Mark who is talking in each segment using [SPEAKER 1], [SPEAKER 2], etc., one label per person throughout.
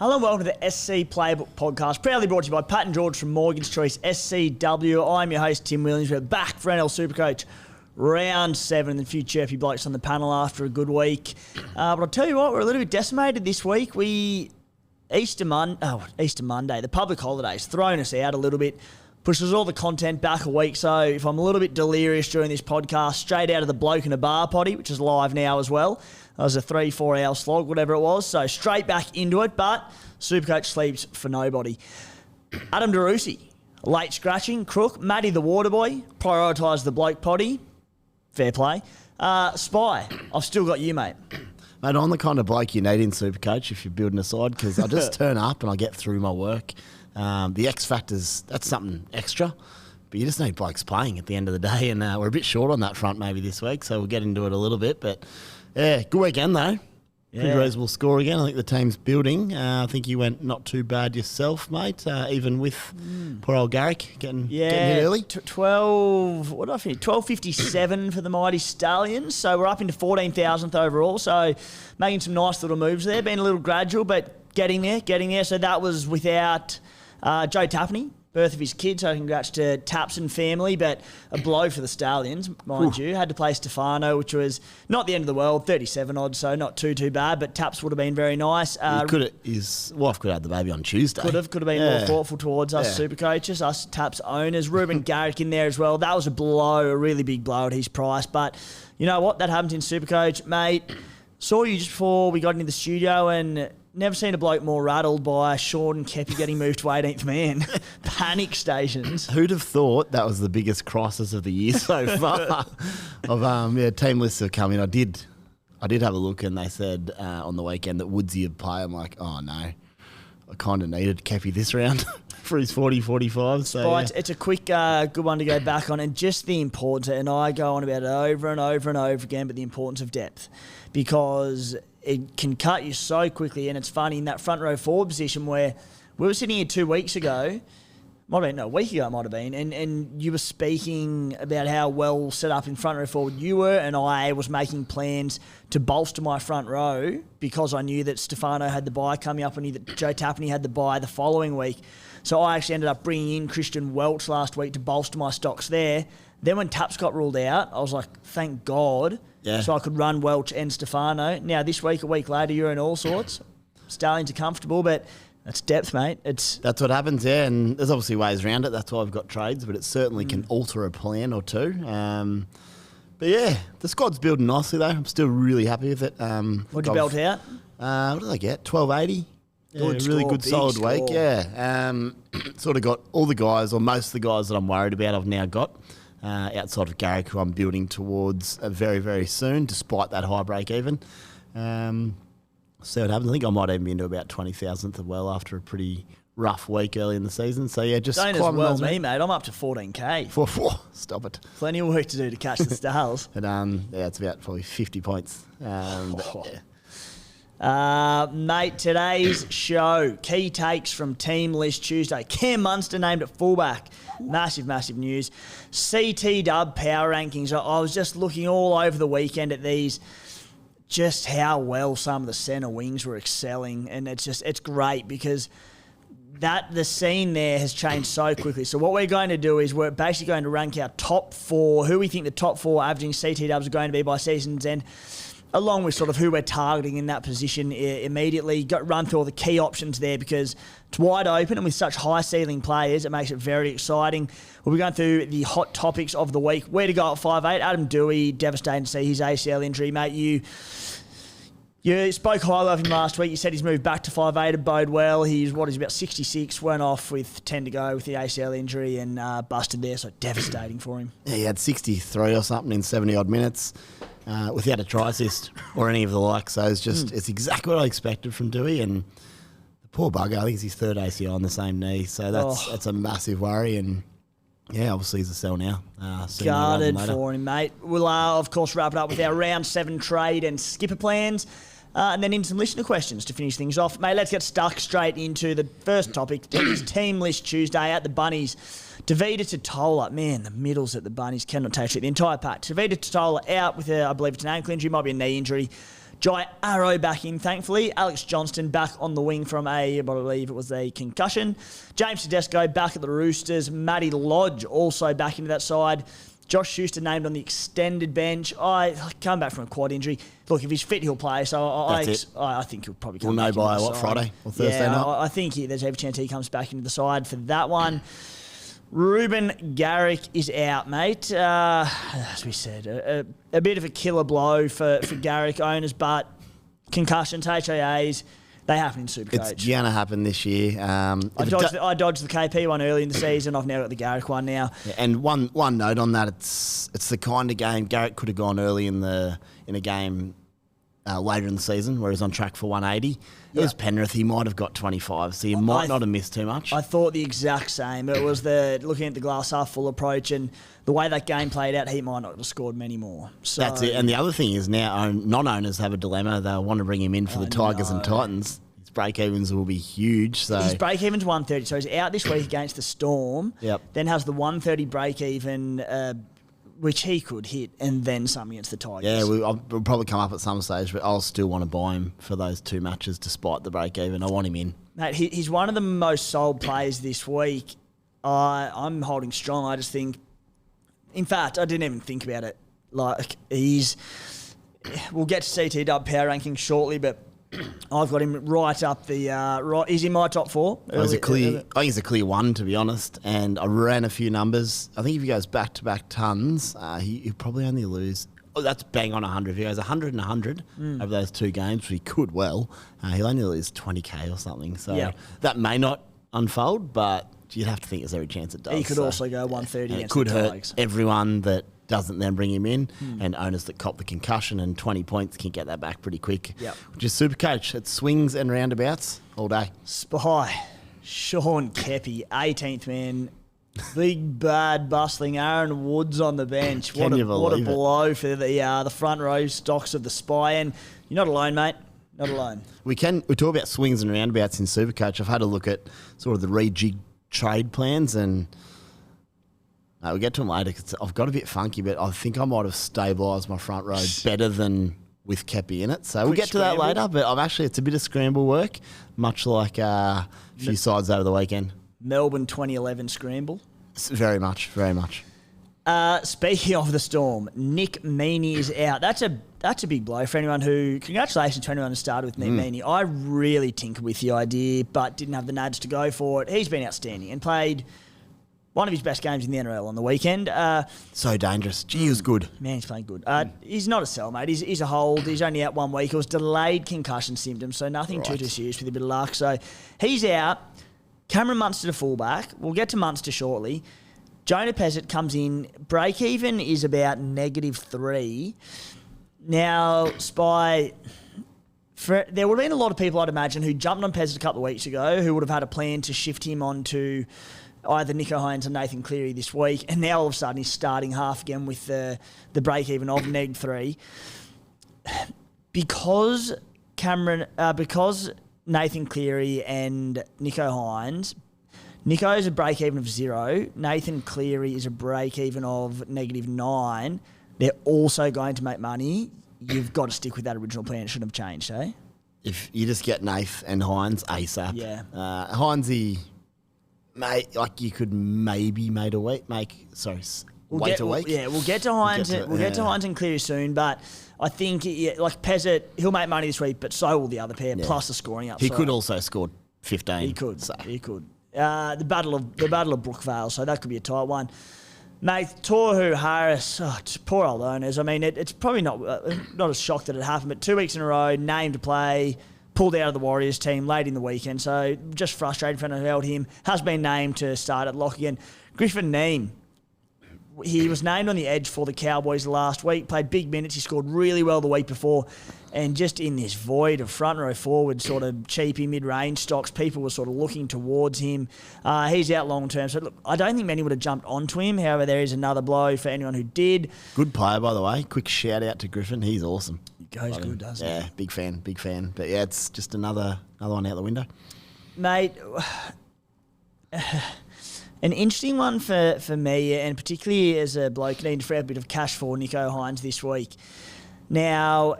[SPEAKER 1] Hello and welcome to the SC Playbook podcast, proudly brought to you by Pat and George from Morgan's Choice SCW. I'm your host, Tim Williams. We're back for NRL Supercoach Round 7 and a few chirpy blokes on the panel after a good week. But I'll tell you what, we're a little bit decimated this week. Easter Monday, the public holidays, thrown us out a little bit, pushes all the content back a week. So if I'm a little bit delirious during this podcast, straight out of the Bloke in a Bar potty, which is live now as well. That was a 3-4 hour slog, whatever it was. So straight back into it, but Supercoach sleeps for nobody. Adam DeRusi, late scratching, crook. Matty the Waterboy, prioritised the Bloke potty. Fair play. Spy, I've still got you, mate.
[SPEAKER 2] Mate, I'm the kind of bloke you need in Supercoach if you're building a side, because I just turn up and I get through my work. The X Factors, that's something extra, but you just need blokes playing at the end of the day, and we're a bit short on that front maybe this week, so we'll get into it a little bit. But yeah, good weekend though. Pretty reasonable score again. I think the team's building. I think you went not too bad yourself, mate, even with poor old Garrick getting hit early.
[SPEAKER 1] 12.57 for the Mighty Stallions, so we're up into 14,000th overall, so making some nice little moves there, been a little gradual, but getting there. So that was without Joe Tapney, birth of his kid, so congrats to Taps and family, but a blow for the Stallions, mind you. Had to play Stefano, which was not the end of the world, 37 odd, so not too bad, but Taps would have been very nice.
[SPEAKER 2] His wife could have had the baby on Tuesday.
[SPEAKER 1] Could have been more thoughtful towards us super coaches, us Taps owners. Ruben Garrick in there as well. That was a blow, a really big blow at his price, but you know what? That happens in Supercoach, mate. Saw you just before we got into the studio and never seen a bloke more rattled by Sean and Keppie getting moved to 18th man. Panic stations.
[SPEAKER 2] Who'd have thought that was the biggest crisis of the year so far? Team lists have come in. I did have a look, and they said on the weekend that Woodsy would play. I'm like, oh no, I kind of needed Keppie this round for his 40-45. So
[SPEAKER 1] it's a quick, good one to go back on, and just the importance, and I go on about it over and over and over again, but the importance of depth, because it can cut you so quickly. And it's funny, in that front row forward position where we were sitting here 2 weeks ago, a week ago it might have been, and you were speaking about how well set up in front row forward you were, and I was making plans to bolster my front row because I knew that Stefano had the bye coming up, and knew that Joe Tapney had the bye the following week. So I actually ended up bringing in Christian Welch last week to bolster my stocks there. Then when Taps got ruled out, I was like, thank God. Yeah. So I could run Welch and Stefano. Now this week, a week later, you're in all sorts. Stallions are comfortable, but that's depth, mate. That's
[SPEAKER 2] what happens, yeah. And there's obviously ways around it. That's why I've got trades, but it certainly can alter a plan or two. But yeah, the squad's building nicely though. I'm still really happy with it.
[SPEAKER 1] What'd you belt out?
[SPEAKER 2] What did I get? 1280. Really good solid week. Yeah. Sort of got all the guys, or most of the guys that I'm worried about, I've now got. Outside of Garrick, who I'm building towards very, very soon, despite that high break even. See what happens. I think I might even be into about 20,000th as well after a pretty rough week early in the season. So yeah, just
[SPEAKER 1] don't as well as me, mate. I'm up to 14k.
[SPEAKER 2] Stop it.
[SPEAKER 1] Plenty of work to do to catch the stars.
[SPEAKER 2] But it's about probably 50 points.
[SPEAKER 1] Mate, today's show, key takes from Team List Tuesday. Cam Munster named at fullback. Massive news. CTW power rankings. I was just looking all over the weekend at these, just how well some of the centre wings were excelling. And it's great because the scene there has changed so quickly. So what we're going to do is we're basically going to rank our top four, who we think the top four averaging CTWs are going to be by season's end, along with sort of who we're targeting in that position immediately. Run through all the key options there because it's wide open, and with such high ceiling players, it makes it very exciting. We'll be going through the hot topics of the week. Where to go at 5'8". Adam Dewey, devastating to see his ACL injury, mate. You spoke highly of him last week. You said he's moved back to 5'8", to bode well. He's about 66, went off with 10 to go with the ACL injury and busted there, so devastating for him.
[SPEAKER 2] Yeah, he had 63 or something in 70-odd minutes. Without a try assist or any of the like. So it's exactly what I expected from Dewey. And the poor bugger, I think it's his third ACL on the same knee. So that's a massive worry. And yeah, obviously he's a sell now.
[SPEAKER 1] Guarded for him, mate. We'll, of course, wrap it up with our round 7 trade and skipper plans. And then in some listener questions to finish things off. Mate, let's get stuck straight into the first topic. It's Team List Tuesday at the Bunnies. Tevita Totola, man, the middles at the Bunnies cannot take it. The entire pack. Tevita Totola out with, I believe it's an ankle injury, might be a knee injury. Jai Arrow back in, thankfully. Alex Johnston back on the wing from I believe it was a concussion. James Tedesco back at the Roosters. Matty Lodge also back into that side. Josh Schuster named on the extended bench. I come back from a quad injury. Look, if he's fit, he'll play. So I think he'll probably come back.
[SPEAKER 2] We'll know by what, Friday or Thursday night?
[SPEAKER 1] I think there's every chance he comes back into the side for that one. Ruben Garrick is out, mate. As we said, a bit of a killer blow for Garrick owners, but concussions, HIAs, they happen in Supercoach.
[SPEAKER 2] It's going to happen this year.
[SPEAKER 1] I dodged the KP one early in the season. I've now got the Garrick one now.
[SPEAKER 2] Yeah, and one note on that, it's the kind of game Garrick could have gone early in a game later in the season where he's on track for 180. It was Penrith. He might have got 25, so he might not have missed too much.
[SPEAKER 1] I thought the exact same. It was the looking at the glass half full approach, and the way that game played out, he might not have scored many more. So,
[SPEAKER 2] that's it. And the other thing is now non-owners have a dilemma. They want to bring him in for the Tigers and Titans. His break-evens will be huge. So
[SPEAKER 1] his break-even's 130, so he's out this week against the Storm.
[SPEAKER 2] Yep.
[SPEAKER 1] Then has the 130 break-even, which he could hit, and then some against the Tigers.
[SPEAKER 2] Yeah, we'll probably come up at some stage, but I'll still want to buy him for those two matches despite the break-even. I want him in.
[SPEAKER 1] Mate, he's one of the most sold players this week. I'm holding strong. I just think... In fact, I didn't even think about it. Like, we'll get to CTW power rankings shortly, but I've got him right up the... He's in my top four.
[SPEAKER 2] I think he's a clear one, to be honest. And I ran a few numbers. I think if he goes back-to-back tons, he'll probably only lose... Oh, that's bang on 100. If he goes 100 and 100 over those two games, which he could well, he'll only lose 20k or something. So that may not unfold, but you'd have to think there's every chance it does.
[SPEAKER 1] He could also go 130 against
[SPEAKER 2] it could
[SPEAKER 1] the
[SPEAKER 2] hurt
[SPEAKER 1] Tigers.
[SPEAKER 2] Everyone that doesn't then bring him in, and owners that cop the concussion and 20 points can get that back pretty quick.
[SPEAKER 1] Yep.
[SPEAKER 2] Which is Supercoach. It swings and roundabouts all day.
[SPEAKER 1] Spy, Sean Keppie, 18th man. Big, bad, bustling Aaron Woods on the bench. What a blow for the front row stocks of the Spy. And you're not alone, mate. Not alone.
[SPEAKER 2] We talk about swings and roundabouts in Supercoach. I've had a look at sort of the rejig trade plans, and we'll get to them later because I've got a bit funky, but I think I might have stabilised my front row better than with Keppie in it. So we'll get to that later, but it's a bit of scramble work, much like a few sides over the weekend. Melbourne
[SPEAKER 1] 2011 scramble.
[SPEAKER 2] Very much, very much.
[SPEAKER 1] Speaking of the Storm, Nick Meaney is out. That's a big blow for anyone congratulations to anyone who started with Meaney. I really tinkered with the idea, but didn't have the nudge to go for it. He's been outstanding and played one of his best games in the NRL on the weekend.
[SPEAKER 2] So dangerous. Gee, he was good.
[SPEAKER 1] Man, he's playing good. He's not a sell, mate. He's a hold. He's only out 1 week. It was delayed concussion symptoms, so nothing too serious with a bit of luck. So he's out. Cameron Munster to fullback. We'll get to Munster shortly. Jonah Pezzett comes in. Break-even is about -3. Now, Spy... there would have been a lot of people, I'd imagine, who jumped on Pezzett a couple of weeks ago, who would have had a plan to shift him onto either Nicho Hynes or Nathan Cleary this week, and now all of a sudden he's starting half again with the break-even of -3. Because Nathan Cleary and Nicho Hynes... Nicho is a break-even of 0. Nathan Cleary is a break-even of -9. They're also going to make money. You've got to stick with that original plan. It shouldn't have changed, eh?
[SPEAKER 2] If you just get Nath and Hynes ASAP.
[SPEAKER 1] Yeah.
[SPEAKER 2] Hynesy, mate, like you could maybe wait a week. We'll get to Hynes.
[SPEAKER 1] We'll get to Hynes and Cleary soon, but I think like Pezzett, he'll make money this week, but so will the other pair, plus the scoring upside.
[SPEAKER 2] He could also score 15.
[SPEAKER 1] He could. So. He could. The battle of Brookvale, so that could be a tight one. Mate, Tohu Harris, poor old owners. I mean, it's probably not a shock that it happened, but 2 weeks in a row, named to play, pulled out of the Warriors team late in the weekend, so just frustrated for anyone who held him. Has been named to start at lock again. Griffin Neame, he was named on the edge for the Cowboys last week, played big minutes, he scored really well the week before, and just in this void of front row forward, sort of cheapy mid-range stocks, people were sort of looking towards him. He's out long term, so look, I don't think many would have jumped onto him. However, there is another blow for anyone who did.
[SPEAKER 2] Good player, by the way. Quick shout out to Griffin. He's awesome.
[SPEAKER 1] He goes good, doesn't he?
[SPEAKER 2] Yeah, big fan. But yeah, it's just another one out the window.
[SPEAKER 1] Mate, an interesting one for me, and particularly as a bloke needing for a bit of cash for Nicho Hynes this week. Now,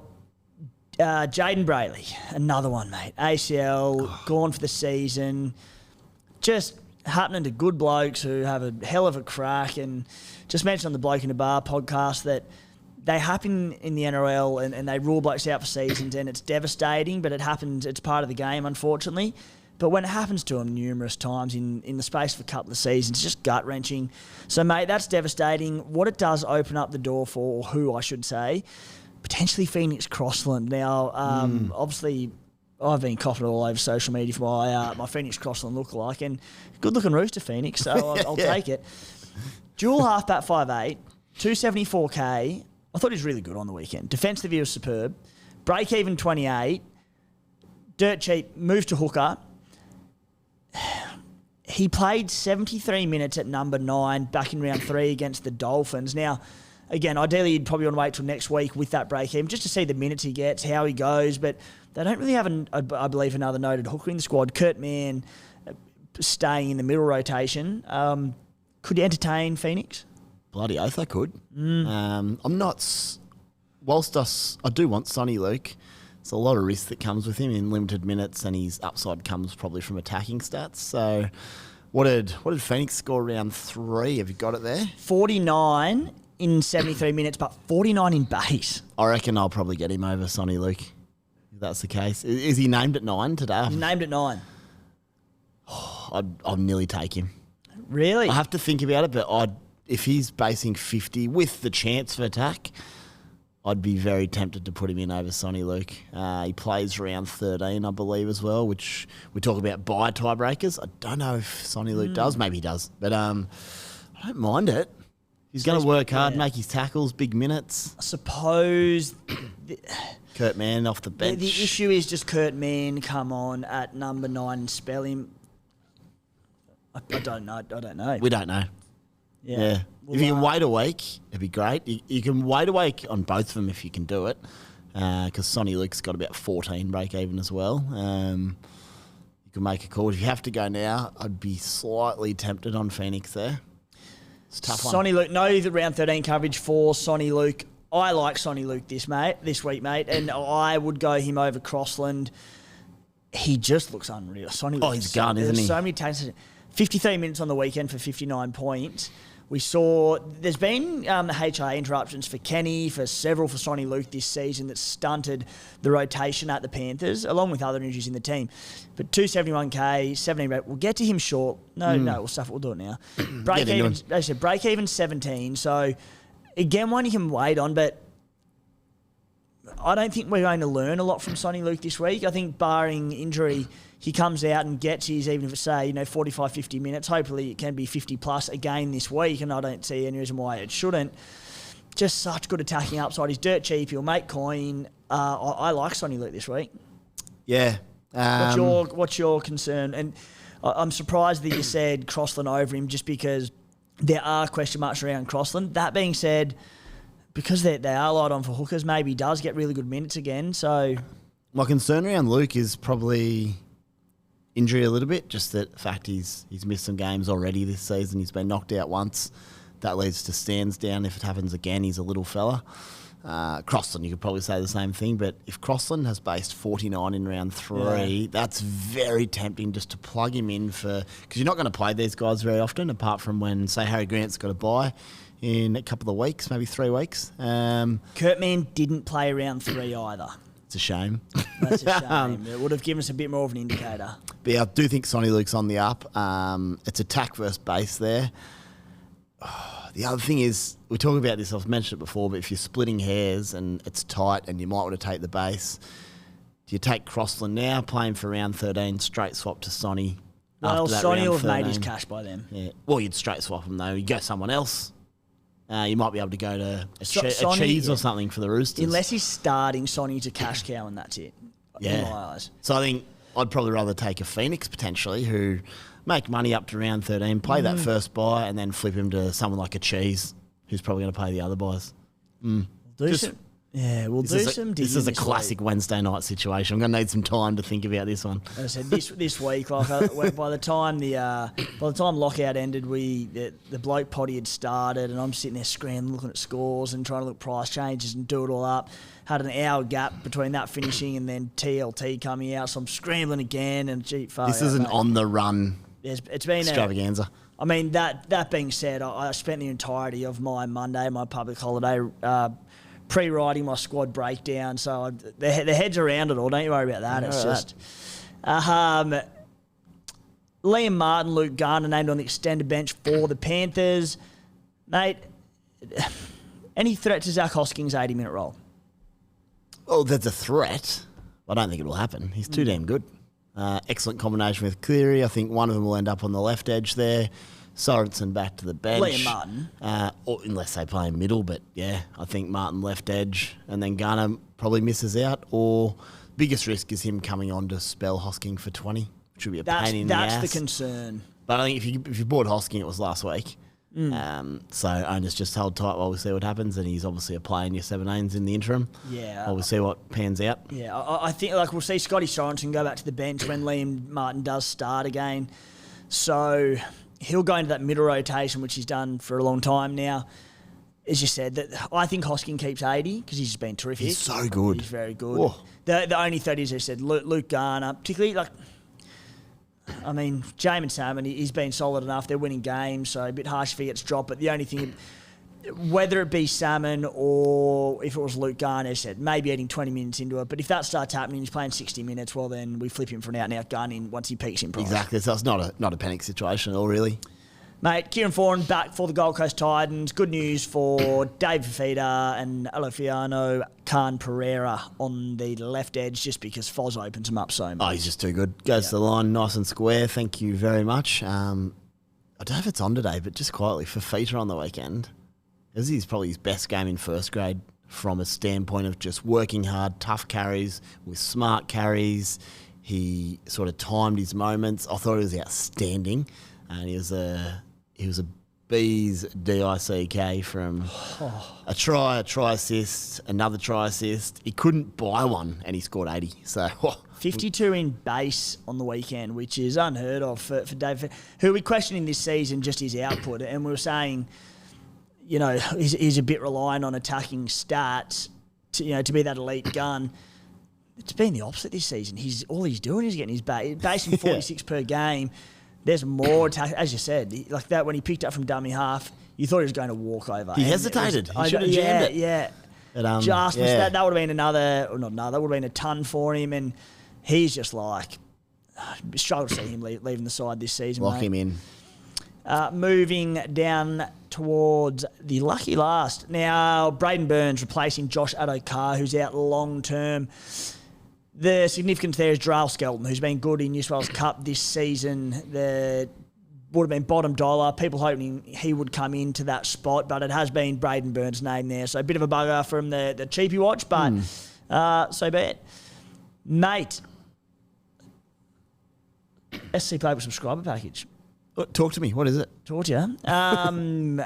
[SPEAKER 1] Jaden Brayley, another one, mate. ACL, gone for the season. Just happening to good blokes who have a hell of a crack. And just mentioned on the Bloke in the Bar podcast that they happen in the NRL and they rule blokes out for seasons, and it's devastating, but it happens. It's part of the game, unfortunately. But when it happens to them numerous times in the space of a couple of seasons, it's just gut-wrenching. So, mate, that's devastating. What it does open up the door for, or who I should say, potentially Phoenix Crossland. Now, obviously, I've been copping all over social media for my Phoenix Crossland lookalike, and good-looking rooster, Phoenix, so I'll take it. Dual halfback 5'8", 274K. I thought he was really good on the weekend. Defensively, he was superb. Break-even 28. Dirt cheap. Moved to hooker. He played 73 minutes at number 9 back in round 3 against the Dolphins. Now, again, ideally you'd probably want to wait till next week with that break-even just to see the minutes he gets, how he goes. But they don't really have, I believe, another noted hooker in the squad. Kurt Mann staying in the middle rotation. Could you entertain Phoenix?
[SPEAKER 2] Bloody oath I could. I'm not... Whilst I do want Sonny Luke, there's a lot of risk that comes with him in limited minutes, and his upside comes probably from attacking stats. So what did Phoenix score round 3? Have you got it there?
[SPEAKER 1] 49 in 73 minutes, but 49 in base.
[SPEAKER 2] I reckon I'll probably get him over Sonny Luke, if that's the case. Is he named at 9 today?
[SPEAKER 1] He's named at 9.
[SPEAKER 2] I'd nearly take him.
[SPEAKER 1] Really?
[SPEAKER 2] I have to think about it, but if he's basing 50 with the chance for attack, I'd be very tempted to put him in over Sonny Luke. He plays round 13, I believe, as well, which we talk about by tiebreakers. I don't know if Sonny Luke does. Maybe he does. But I don't mind it. He's going to work hard, make his tackles, big minutes.
[SPEAKER 1] I suppose...
[SPEAKER 2] Kurt Mann off the bench.
[SPEAKER 1] The issue is just Kurt Mann come on at number 9 and spell him. I don't know.
[SPEAKER 2] We don't know. Yeah.
[SPEAKER 1] Well,
[SPEAKER 2] if you can wait a week, it'd be great. You can wait a week on both of them if you can do it, because Sonny Luke's got about 14 break even as well. You can make a call. If you have to go now, I'd be slightly tempted on Phoenix there. It's a tough one.
[SPEAKER 1] Sonny Luke, no, the round 13 coverage for Sonny Luke. I like Sonny Luke this week, mate, and I would go him over Crossland. He just looks unreal. Sonny Luke.
[SPEAKER 2] Oh, he's gone, isn't he?
[SPEAKER 1] So many talents. 53 minutes on the weekend for 59 points. We saw there's been HI interruptions for Kenny, for Sonny Luke this season that stunted the rotation at the Panthers, along with other injuries in the team. But 271K, 17 rate. We'll get to him short. No, we'll do it now. Break even 17. So again, one you can wait on, but I don't think we're going to learn a lot from Sonny Luke this week. I think barring injury, he comes out and gets his, even if it's, say, 45, 50 minutes. Hopefully it can be 50 plus again this week, and I don't see any reason why it shouldn't. Just such good attacking upside. He's dirt cheap. He'll make coin. I like Sonny Luke this week.
[SPEAKER 2] Yeah.
[SPEAKER 1] What's your concern? And I'm surprised that you said Crossland over him, just because there are question marks around Crossland. That being said, because they are light on for hookers, maybe he does get really good minutes again. So
[SPEAKER 2] my concern around Luke is probably injury a little bit, just the fact he's missed some games already this season. He's been knocked out once. That leads to stands down. If it happens again, he's a little fella. Crossland, you could probably say the same thing, but if Crossland has based 49 in round 3, that's very tempting just to plug him in because you're not going to play these guys very often, apart from when, say, Harry Grant's got a bye in a couple of weeks, maybe 3 weeks.
[SPEAKER 1] Kurt Mann didn't play round 3 either.
[SPEAKER 2] It's a shame.
[SPEAKER 1] That's a shame. It would have given us a bit more of an indicator.
[SPEAKER 2] But yeah, I do think Sonny Luke's on the up. It's attack versus base there. The other thing is, we talk about this, I've mentioned it before, but if you're splitting hairs and it's tight and you might want to take the base, do you take Crossland now, playing for round 13, straight swap to Sonny?
[SPEAKER 1] Well, Sonny will have made his
[SPEAKER 2] 13?
[SPEAKER 1] cash by then.
[SPEAKER 2] Yeah. Well, you'd straight swap him though. You go someone else. You might be able to go to a
[SPEAKER 1] Sonny,
[SPEAKER 2] cheese or something for the Roosters.
[SPEAKER 1] Unless he's starting, Sonny's a cash cow and that's it.
[SPEAKER 2] Yeah.
[SPEAKER 1] In my eyes.
[SPEAKER 2] So I think I'd probably rather take a Phoenix potentially, who make money up to round 13, play that first buy, and then flip him to someone like a cheese, who's probably going to pay the other buys.
[SPEAKER 1] Yeah, we'll do some digging.
[SPEAKER 2] This is a classic Wednesday night situation. I'm going to need some time to think about this one.
[SPEAKER 1] As I said, this week, like by the time lockout ended, the bloke potty had started, and I'm sitting there scrambling, looking at scores and trying to look at price changes and do it all up. Had an hour gap between that finishing and then TLT coming out, so I'm scrambling again. And this
[SPEAKER 2] is an on the run.
[SPEAKER 1] It's been
[SPEAKER 2] extravaganza.
[SPEAKER 1] I mean, that being said, I spent the entirety of my Monday, my public holiday, pre-writing my squad breakdown, so the head's around it all. Don't you worry about that. It's just Liam Martin, Luke Garner named on the extended bench for the Panthers. Mate, any threat to Zach Hosking's 80-minute role?
[SPEAKER 2] Oh, there's a threat. I don't think it will happen. He's too damn good. Excellent combination with Cleary. I think one of them will end up on the left edge there. Sorensen back to the bench.
[SPEAKER 1] Liam Martin.
[SPEAKER 2] Or unless they play in middle, but yeah, I think Martin left edge, and then Garner probably misses out, or biggest risk is him coming on to spell Hosking for 20, which would be a pain in the ass.
[SPEAKER 1] That's the concern.
[SPEAKER 2] But I think if you bought Hosking, it was last week. So owners just hold tight while we see what happens, and he's obviously a player in your 17s in the interim.
[SPEAKER 1] Yeah.
[SPEAKER 2] While we see what pans out.
[SPEAKER 1] Yeah, I think we'll see Scotty Sorensen go back to the bench when Liam Martin does start again. So he'll go into that middle rotation, which he's done for a long time now. As you said, that I think Hosking keeps 80 because he's just been terrific.
[SPEAKER 2] He's so good.
[SPEAKER 1] He's very good.
[SPEAKER 2] Whoa.
[SPEAKER 1] The only 30s, as I said, Luke Garner, particularly Jamin Salmon, he's been solid enough. They're winning games, so a bit harsh if he gets dropped. But the only thing, whether it be Salmon or if it was Luke Garner, said maybe adding 20 minutes into it. But if that starts happening, he's playing 60 minutes, well, then we flip him for an out-and-out gun in once he peaks in price.
[SPEAKER 2] Exactly. So it's not a panic situation at all, really.
[SPEAKER 1] Mate, Kieran Foran back for the Gold Coast Titans. Good news for Dave Fifita and Alofiano Khan Pereira on the left edge, just because Foz opens him up so much.
[SPEAKER 2] Oh, he's just too good. Goes to the line nice and square. Thank you very much. I don't know if it's on today, but just quietly, Fifita on the weekend. This is probably his best game in first grade from a standpoint of just working hard, tough carries with smart carries. He sort of timed his moments. I thought he was outstanding. And he was a B's DICK from a try assist, another try assist. He couldn't buy one, and he scored 80. So
[SPEAKER 1] 52 in base on the weekend, which is unheard of for Dave, who we're questioning this season just his output. And we were saying, he's a bit reliant on attacking stats to be that elite gun. It's been the opposite this season. All he's doing is getting his base in 46 per game. There's more attack, as you said, like that when he picked up from dummy half, you thought he was going to walk over.
[SPEAKER 2] He hesitated. He should have jammed it.
[SPEAKER 1] Yeah. That would have been that would have been a ton for him, and he's just struggled to see him leaving the side this season.
[SPEAKER 2] Lock him in.
[SPEAKER 1] Moving down towards the lucky last. Now, Braden Burns replacing Josh Adokar, who's out long term. The significance there is Drale Skelton, who's been good in New South Wales Cup this season. Would have been bottom dollar. People hoping he would come into that spot, but it has been Braden Burns' name there. So a bit of a bugger from the cheapy watch, but so be it. Mate, SC Playbook subscriber package.
[SPEAKER 2] Talk to me. What is it?
[SPEAKER 1] Talk to you.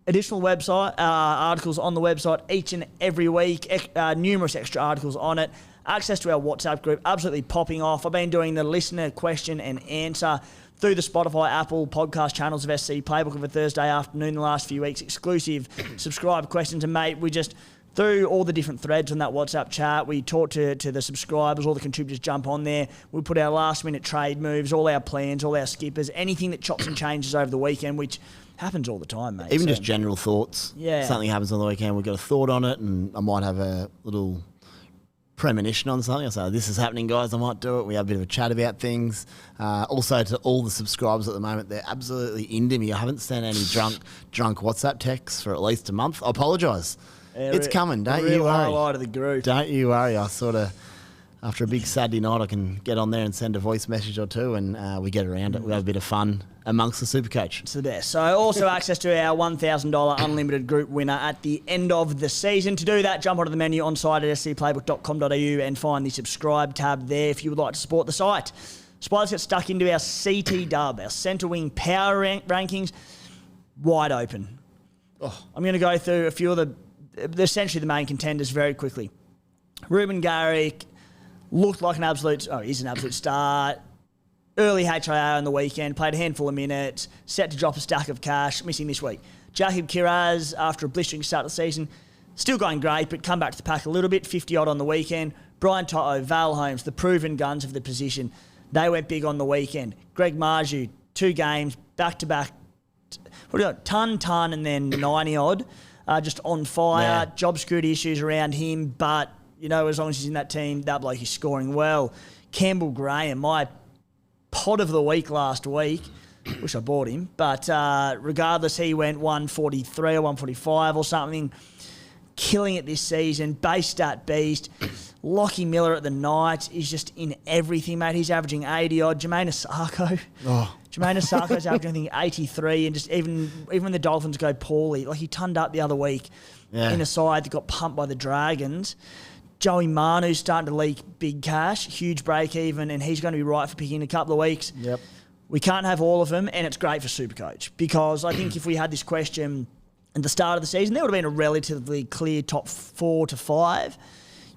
[SPEAKER 1] Additional website articles on the website each and every week. Numerous extra articles on it. Access to our WhatsApp group, absolutely popping off. I've been doing the listener question and answer through the Spotify, Apple podcast channels of SC Playbook of a Thursday afternoon the last few weeks. Exclusive subscribe questions. And, mate, we just, through all the different threads on that WhatsApp chat, we talk to the subscribers, all the contributors jump on there. We put our last-minute trade moves, all our plans, all our skippers, anything that chops and changes over the weekend, which happens all the time, mate.
[SPEAKER 2] Even just general thoughts.
[SPEAKER 1] Yeah.
[SPEAKER 2] Something happens on the weekend, we've got a thought on it, and I might have a little premonition on something. I say, this is happening, guys, I might do it. We have a bit of a chat about things. Also, to all the subscribers at the moment, they're absolutely into me. I haven't sent any drunk WhatsApp texts for at least a month. I apologise. It's coming, don't you worry.
[SPEAKER 1] Highlight of the group.
[SPEAKER 2] Don't you worry. I sort of, after a big Saturday night, I can get on there and send a voice message or two, and we get around it. We have a bit of fun amongst the Supercoach.
[SPEAKER 1] It's the best. So also access to our $1,000 unlimited group winner at the end of the season. To do that, jump onto the menu on site at scplaybook.com.au and find the subscribe tab there if you would like to support the site. Spiders get stuck into our CT dub, our centre wing power rankings, wide open. I'm going to go through a few of the essentially the main contenders very quickly. Ruben Garrick looked like he's an absolute star. Early HIA on the weekend, played a handful of minutes, set to drop a stack of cash, missing this week. Jacob Kiraz, after a blistering start of the season, still going great, but come back to the pack a little bit, 50-odd on the weekend. Brian Toto, Val Holmes, the proven guns of the position, they went big on the weekend. Greg Marju, 2 games, back-to-back, ton, and then 90-odd, just on fire. Yeah. Job security issues around him, but, as long as he's in that team, that bloke is scoring well. Campbell Graham, my pod of the week last week. Wish I bought him. But regardless, he went 143 or 145 or something. Killing it this season. Base stat beast. Lockie Miller at the Knights is just in everything, mate. He's averaging 80-odd. Jermaine Asako. Jermaine Asako's averaging, I think, 83. And just even when the Dolphins go poorly, like he turned up the other week in a side that got pumped by the Dragons. Joey Manu's starting to leak big cash, huge break even, and he's going to be right for picking in a couple of weeks.
[SPEAKER 2] Yep.
[SPEAKER 1] We can't have all of them, and it's great for Supercoach because I think if we had this question at the start of the season, there would have been a relatively clear top 4 to 5.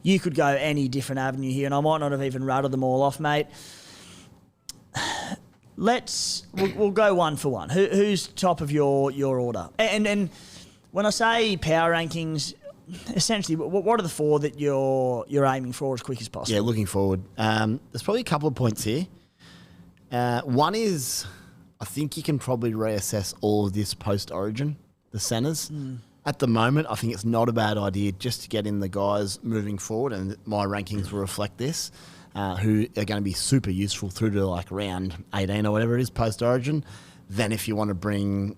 [SPEAKER 1] You could go any different avenue here, and I might not have even rattled them all off, mate. We'll go one for one. Who's top of your order? And when I say power rankings, essentially, what are the 4 that you're aiming for as quick as possible?
[SPEAKER 2] Yeah, looking forward. There's probably a couple of points here. One is, I think you can probably reassess all of this post-Origin, the centres. At the moment, I think it's not a bad idea just to get in the guys moving forward, and my rankings will reflect this, who are going to be super useful through to like round 18 or whatever it is post-Origin. Then if you want to bring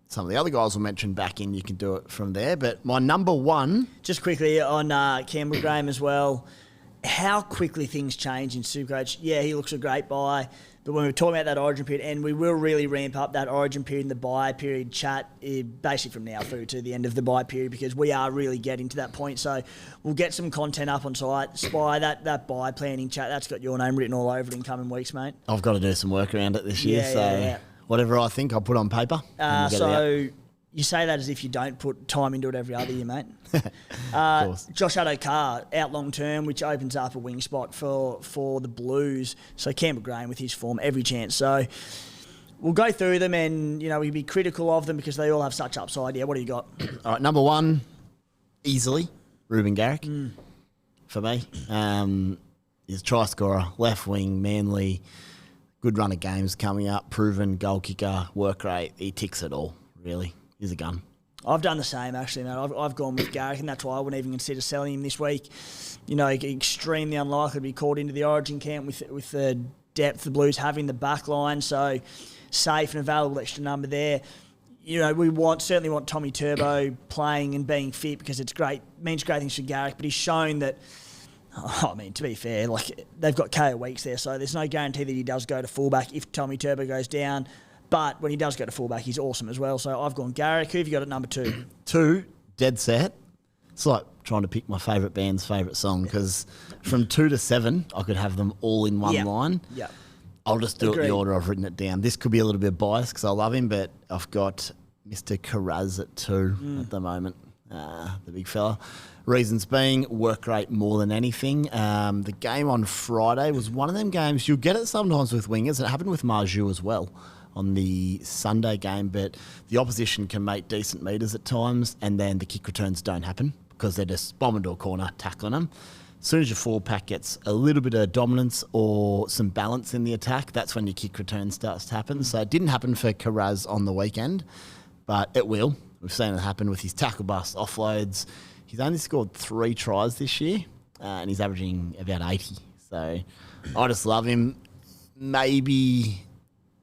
[SPEAKER 2] some of the other guys we'll mention back in, you can do it from there. But my number 1...
[SPEAKER 1] Just quickly on Campbell Graham as well, how quickly things change in Supercoach. Yeah, he looks a great buy, but when we're talking about that Origin period, and we will really ramp up that Origin period and the buy period chat, basically from now through to the end of the buy period, because we are really getting to that point. So we'll get some content up on site. Spy, that buy planning chat, that's got your name written all over it in coming weeks, mate.
[SPEAKER 2] I've got to do some work around it this year, so whatever I think, I'll put on paper.
[SPEAKER 1] So you say that as if you don't put time into it every other year, mate. Josh Addo-Carr out long term, which opens up a wing spot for the Blues. So Campbell Graham with his form, every chance. So we'll go through them and, we'd be critical of them because they all have such upside. Yeah, what do you got?
[SPEAKER 2] All right, number 1, easily, Ruben Garrick for me. He's a try scorer, left wing, Manly, good run of games coming up, proven goal kicker, work rate. He ticks it all, really. He's a gun.
[SPEAKER 1] I've done the same, actually, mate. I've gone with Garrick, and that's why I wouldn't even consider selling him this week. Extremely unlikely to be caught into the Origin camp with the depth the Blues have in the back line, so safe and available extra number there. We certainly want Tommy Turbo playing and being fit because it's great, means great things for Garrick, but he's shown that, to be fair, they've got KO weeks there, so there's no guarantee that he does go to fullback if Tommy Turbo goes down. But when he does go to fullback, he's awesome as well. So I've gone Garrick. Who have you got at number 2?
[SPEAKER 2] 2, dead set. It's like trying to pick my favourite band's favourite song because from 2 to 7, I could have them all in one line. Yeah. I'll just do it in the order I've written it down. This could be a little bit biased because I love him, but I've got Mr. Kiraz at 2 at the moment, the big fella. Reasons being work rate more than anything. The game on Friday was one of them games. You'll get it sometimes with wingers. It happened with Marju as well on the Sunday game, but the opposition can make decent meters at times and then the kick returns don't happen because they're just bombing to a corner, tackling them. As soon as your full pack gets a little bit of dominance or some balance in the attack, that's when your kick return starts to happen. So it didn't happen for Kiraz on the weekend, but it will. We've seen it happen with his tackle bust, offloads. He's only scored 3 tries this year and he's averaging about 80. So I just love him. Maybe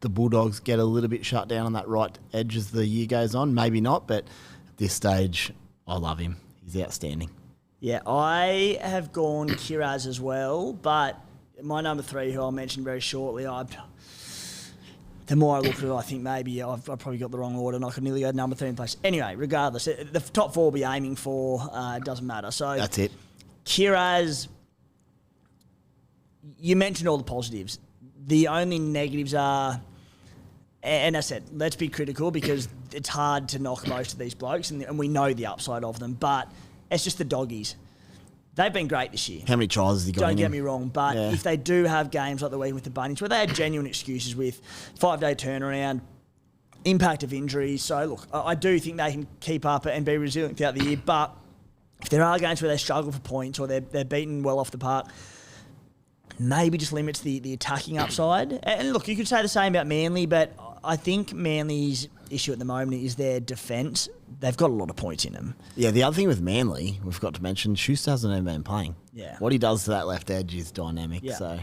[SPEAKER 2] the Bulldogs get a little bit shut down on that right edge as the year goes on. Maybe not, but at this stage, I love him. He's outstanding.
[SPEAKER 1] Yeah, I have gone Kiraz as well, but my number 3, who I'll mention very shortly, the more I look at it, I think maybe I've probably got the wrong order and I could nearly go to number 3 in place. Anyway, regardless, the top 4 will be aiming for, it doesn't matter. So
[SPEAKER 2] that's it.
[SPEAKER 1] Kiraz, you mentioned all the positives. The only negatives are, and I said, let's be critical because it's hard to knock most of these blokes, and we know the upside of them, but it's just the doggies. They've been great this year.
[SPEAKER 2] How many tries has he got?
[SPEAKER 1] Don't get me wrong, but if they do have games like the week with the Bunnies, where they had genuine excuses with 5-day turnaround, impact of injuries, so look, I do think they can keep up and be resilient throughout the year, but if there are games where they struggle for points or they're beaten well off the park, maybe just limits the attacking upside. And look, you could say the same about Manly, but I think Manly's issue at the moment is their defence. They've got a lot of points in them.
[SPEAKER 2] Yeah, the other thing with Manly, we've got to mention, Schuster hasn't even been playing.
[SPEAKER 1] Yeah.
[SPEAKER 2] What he does to that left edge is dynamic, so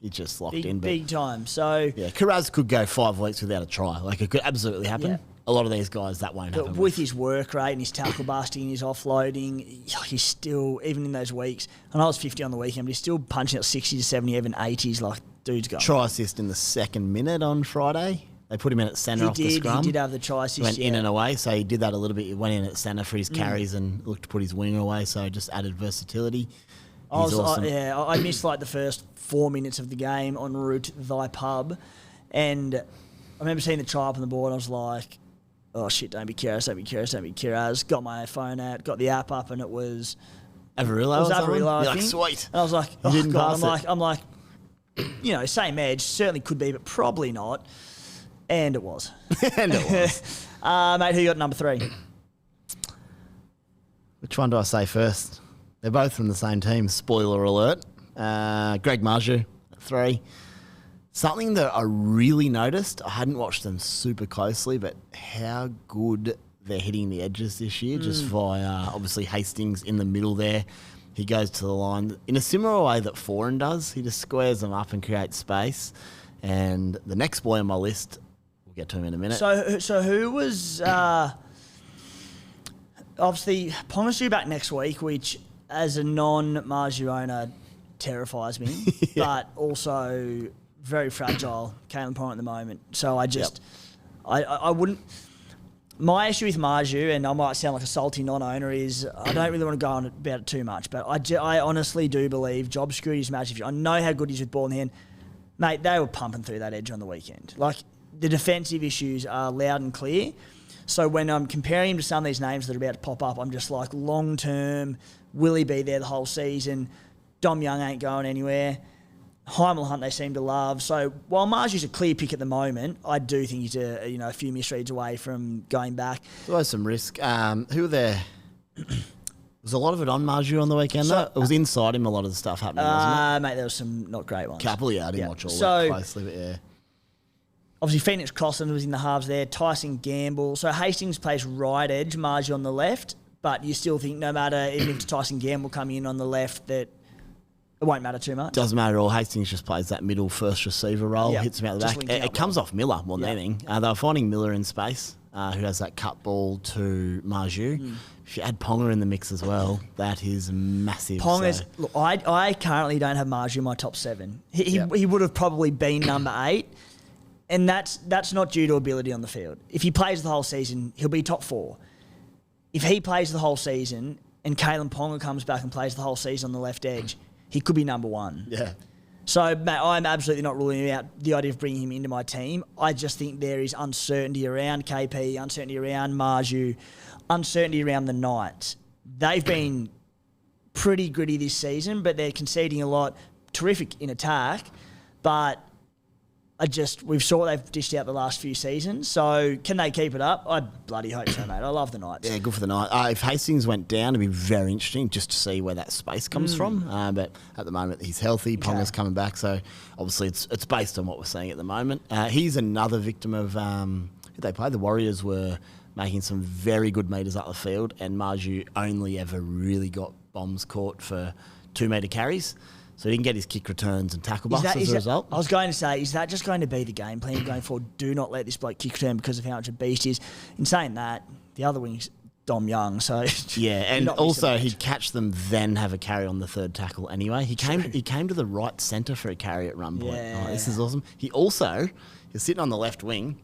[SPEAKER 2] he's just locked in.
[SPEAKER 1] Big time. So
[SPEAKER 2] yeah, Carraz could go 5 weeks without a try. Like, it could absolutely happen. Yeah. A lot of these guys, that won't happen.
[SPEAKER 1] But with his work rate and his tackle busting and his offloading, he's still, even in those weeks, and I was 50 on the weekend, but he's still punching at 60 to 70, even 80s, like, dude's going.
[SPEAKER 2] Try assist in the second minute on Friday. They put him in at centre off the scrum.
[SPEAKER 1] He did have the try assist.
[SPEAKER 2] He went in and away, so he did that a little bit. He went in at centre for his carries and looked to put his wing away, so just added versatility. He's awesome.
[SPEAKER 1] I missed like the first 4 minutes of the game en route to thy pub, and I remember seeing the try up on the board, and I was like, oh shit, don't be Kiraz, don't be Kiraz, don't be Kiraz. Got my phone out, got the app up, and it was
[SPEAKER 2] Avarillo.
[SPEAKER 1] I think.
[SPEAKER 2] Like, sweet.
[SPEAKER 1] And I was like, oh god, I'm like, you know, same edge, certainly could be, but probably not. And it was.
[SPEAKER 2] And it was.
[SPEAKER 1] Mate, who you got number 3?
[SPEAKER 2] Which one do I say first? They're both from the same team. Spoiler alert. Greg Marju at 3. Something that I really noticed, I hadn't watched them super closely, but how good they're hitting the edges this year, just via, obviously, Hastings in the middle there. He goes to the line in a similar way that Foran does. He just squares them up and creates space. And the next boy on my list, we'll get to him in a minute.
[SPEAKER 1] So who was... obviously, Ponga's due back next week, which, as a non-Marju owner, terrifies me, but also... very fragile, Cameron Munster at the moment. So I just, I wouldn't. My issue with Marju, and I might sound like a salty non-owner, is I don't really want to go on about it too much, but I honestly do believe job security is massive. I know how good he is with ball in the hand. Mate, they were pumping through that edge on the weekend. Like, the defensive issues are loud and clear. So when I'm comparing him to some of these names that are about to pop up, I'm just like, long-term, will he be there the whole season? Dom Young ain't going anywhere. Heimel Hunt they seem to love. So while Marju's a clear pick at the moment, I do think he's a few misreads away from going back.
[SPEAKER 2] There's always some risk. Who were there? Was a lot of it on Marju on the weekend, though? It was inside him, a lot of the stuff happening, wasn't it?
[SPEAKER 1] Mate, there was some not great ones.
[SPEAKER 2] Couple, I didn't watch all that closely, but yeah.
[SPEAKER 1] Obviously, Phoenix Crossan was in the halves there. Tyson Gamble. So Hastings plays right edge, Marju on the left, but you still think no matter, even if Tyson Gamble coming in on the left, that it won't matter too much.
[SPEAKER 2] Doesn't matter at all. Hastings just plays that middle first receiver role, hits him out the back. It comes off Miller more than anything. They were finding Miller in space, who has that cut ball to Marju. If you add Ponga in the mix as well, that is massive.
[SPEAKER 1] Ponga's, look, I currently don't have Marju in my top 7. He would have probably been number 8, and that's not due to ability on the field. If he plays the whole season, he'll be top 4. If he plays the whole season and Kalen Ponga comes back and plays the whole season on the left edge, he could be number 1.
[SPEAKER 2] Yeah.
[SPEAKER 1] So, mate, I'm absolutely not ruling out the idea of bringing him into my team. I just think there is uncertainty around KP, uncertainty around Marju, uncertainty around the Knights. They've been pretty gritty this season, but they're conceding a lot. Terrific in attack, but we saw what they've dished out the last few seasons. So can they keep it up? I bloody hope so, mate. I love the Knights.
[SPEAKER 2] Yeah, good for the Knights. If Hastings went down, it'd be very interesting just to see where that space comes from. But at the moment, he's healthy. Ponga's coming back. So obviously, it's based on what we're seeing at the moment. He's another victim of who they played. The Warriors were making some very good metres up the field, and Marju only ever really got bombs caught for 2-metre carries. So he didn't get his kick returns and tackle busts as a result.
[SPEAKER 1] I was going to say, is that just going to be the game plan going forward? Do not let this bloke kick return because of how much a beast he is. In saying that, the other wing's Dom Young, so...
[SPEAKER 2] Yeah, and also he'd catch them, then have a carry on the third tackle anyway. He came to the right centre for a carry at run point.
[SPEAKER 1] Yeah.
[SPEAKER 2] Oh, this is awesome. He's sitting on the left wing.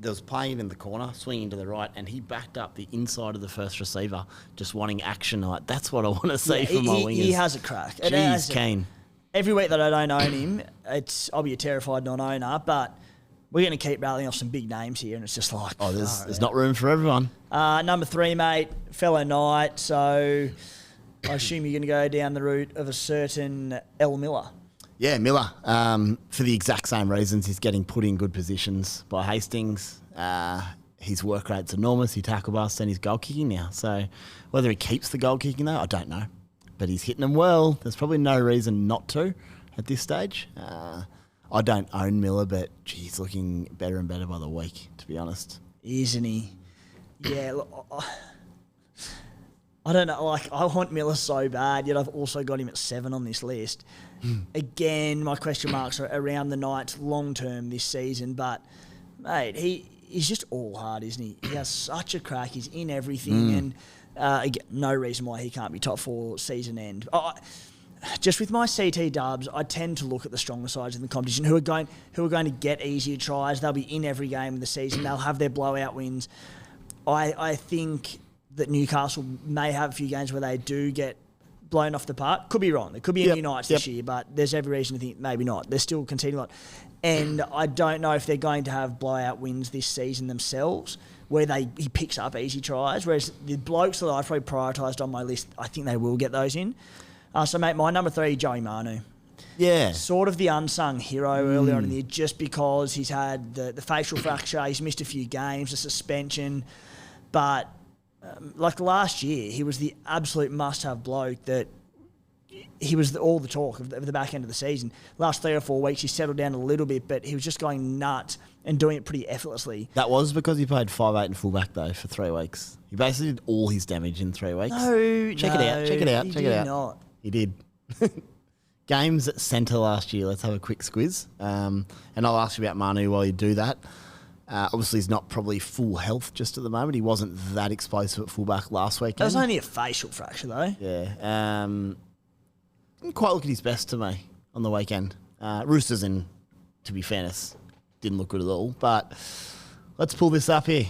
[SPEAKER 2] There was playing in the corner, swinging to the right, and he backed up the inside of the first receiver, just wanting action. Like, that's what I want to see from my wingers.
[SPEAKER 1] He has a crack.
[SPEAKER 2] Jeez, Kane.
[SPEAKER 1] Every week that I don't own him, I'll be a terrified non-owner, but we're going to keep rattling off some big names here, and it's just like...
[SPEAKER 2] Oh, there's not room for everyone.
[SPEAKER 1] Number 3, mate, fellow Knight. So I assume you're going to go down the route of a certain L. Miller.
[SPEAKER 2] Yeah, Miller. For the exact same reasons, he's getting put in good positions by Hastings. His work rate's enormous. He tackle busts and he's goal kicking now. So whether he keeps the goal kicking though, I don't know. But he's hitting them well. There's probably no reason not to at this stage. I don't own Miller, but he's looking better and better by the week, to be honest.
[SPEAKER 1] Isn't he? Yeah, look, I don't know. Like, I want Miller so bad, yet I've also got him at 7 on this list. Again, my question marks are around the Knights long term this season, but mate, he's just all hard, isn't he? He has such a crack. He's in everything, and again, no reason why he can't be top 4 season end. Just with my CT dubs, I tend to look at the stronger sides in the competition who are going to get easier tries. They'll be in every game of the season. They'll have their blowout wins. I think that Newcastle may have a few games where they do get blown off the park. Could be wrong. There could be a new Knights this year, but there's every reason to think maybe not. They're still conceding a lot. And I don't know if they're going to have blowout wins this season themselves where he picks up easy tries, whereas the blokes that I've probably prioritised on my list, I think they will get those in. So, mate, my number 3, Joey Manu.
[SPEAKER 2] Yeah.
[SPEAKER 1] Sort of the unsung hero earlier on in the year, just because he's had the facial fracture, he's missed a few games, a suspension. But, like last year, he was the absolute must-have bloke that he was all the talk of the back end of the season. Last 3 or 4 weeks, he settled down a little bit, but he was just going nuts and doing it pretty effortlessly.
[SPEAKER 2] That was because he played 5'8" and fullback, though, for 3 weeks. He basically did all his damage in 3 weeks. Check it out.
[SPEAKER 1] He did not.
[SPEAKER 2] He did. Games at centre last year. Let's have a quick squiz. And I'll ask you about Manu while you do that. Obviously, he's not probably full health just at the moment. He wasn't that explosive at fullback last weekend.
[SPEAKER 1] That was only a facial fracture, though.
[SPEAKER 2] Yeah. Didn't quite look at his best to me on the weekend. Roosters, to be fairness, didn't look good at all. But let's pull this up here.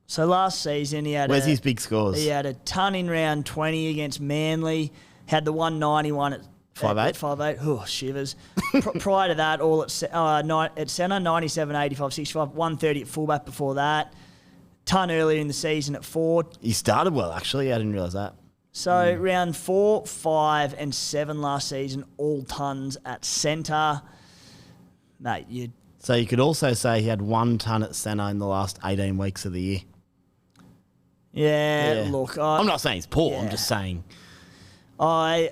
[SPEAKER 1] So last season, he had
[SPEAKER 2] Where's his big scores?
[SPEAKER 1] He had a ton in round 20 against Manly. Had the 191 at
[SPEAKER 2] 5'8".
[SPEAKER 1] 5'8". Oh, shivers. Prior to that, all at centre, 97, 85, 65, 130 at fullback before that. Ton earlier in the season at 4.
[SPEAKER 2] He started well, actually. I didn't realise that.
[SPEAKER 1] So round 4, 5 and 7 last season, all tons at centre. Mate,
[SPEAKER 2] So you could also say he had 1 ton at centre in the last 18 weeks of the year.
[SPEAKER 1] Yeah. Look.
[SPEAKER 2] I'm not saying he's poor.
[SPEAKER 1] Yeah.
[SPEAKER 2] I'm just saying
[SPEAKER 1] I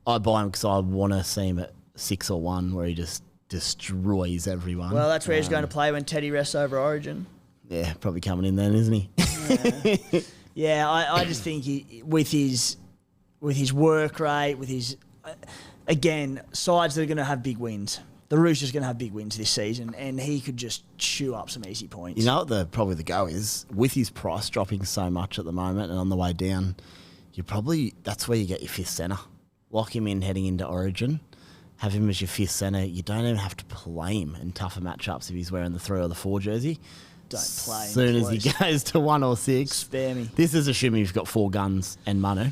[SPEAKER 2] buy him because I want to see him at 6 or 1 where he just destroys everyone.
[SPEAKER 1] Well, that's where he's going to play when Teddy rests over Origin.
[SPEAKER 2] Yeah, probably coming in then, isn't he?
[SPEAKER 1] Yeah, I just think with his work rate, with his again sides that are going to have big wins. The Roosters going to have big wins this season, and he could just chew up some easy points.
[SPEAKER 2] You know what probably the go is? With his price dropping so much at the moment and on the way down, that's where you get your 5th centre. Lock him in heading into Origin. Have him as your 5th centre. You don't even have to play him in tougher matchups if he's wearing the 3 or the 4 jersey.
[SPEAKER 1] Don't play him.
[SPEAKER 2] As soon as he goes to 1 or 6.
[SPEAKER 1] Spare me.
[SPEAKER 2] This is assuming you've got 4 guns and Manu.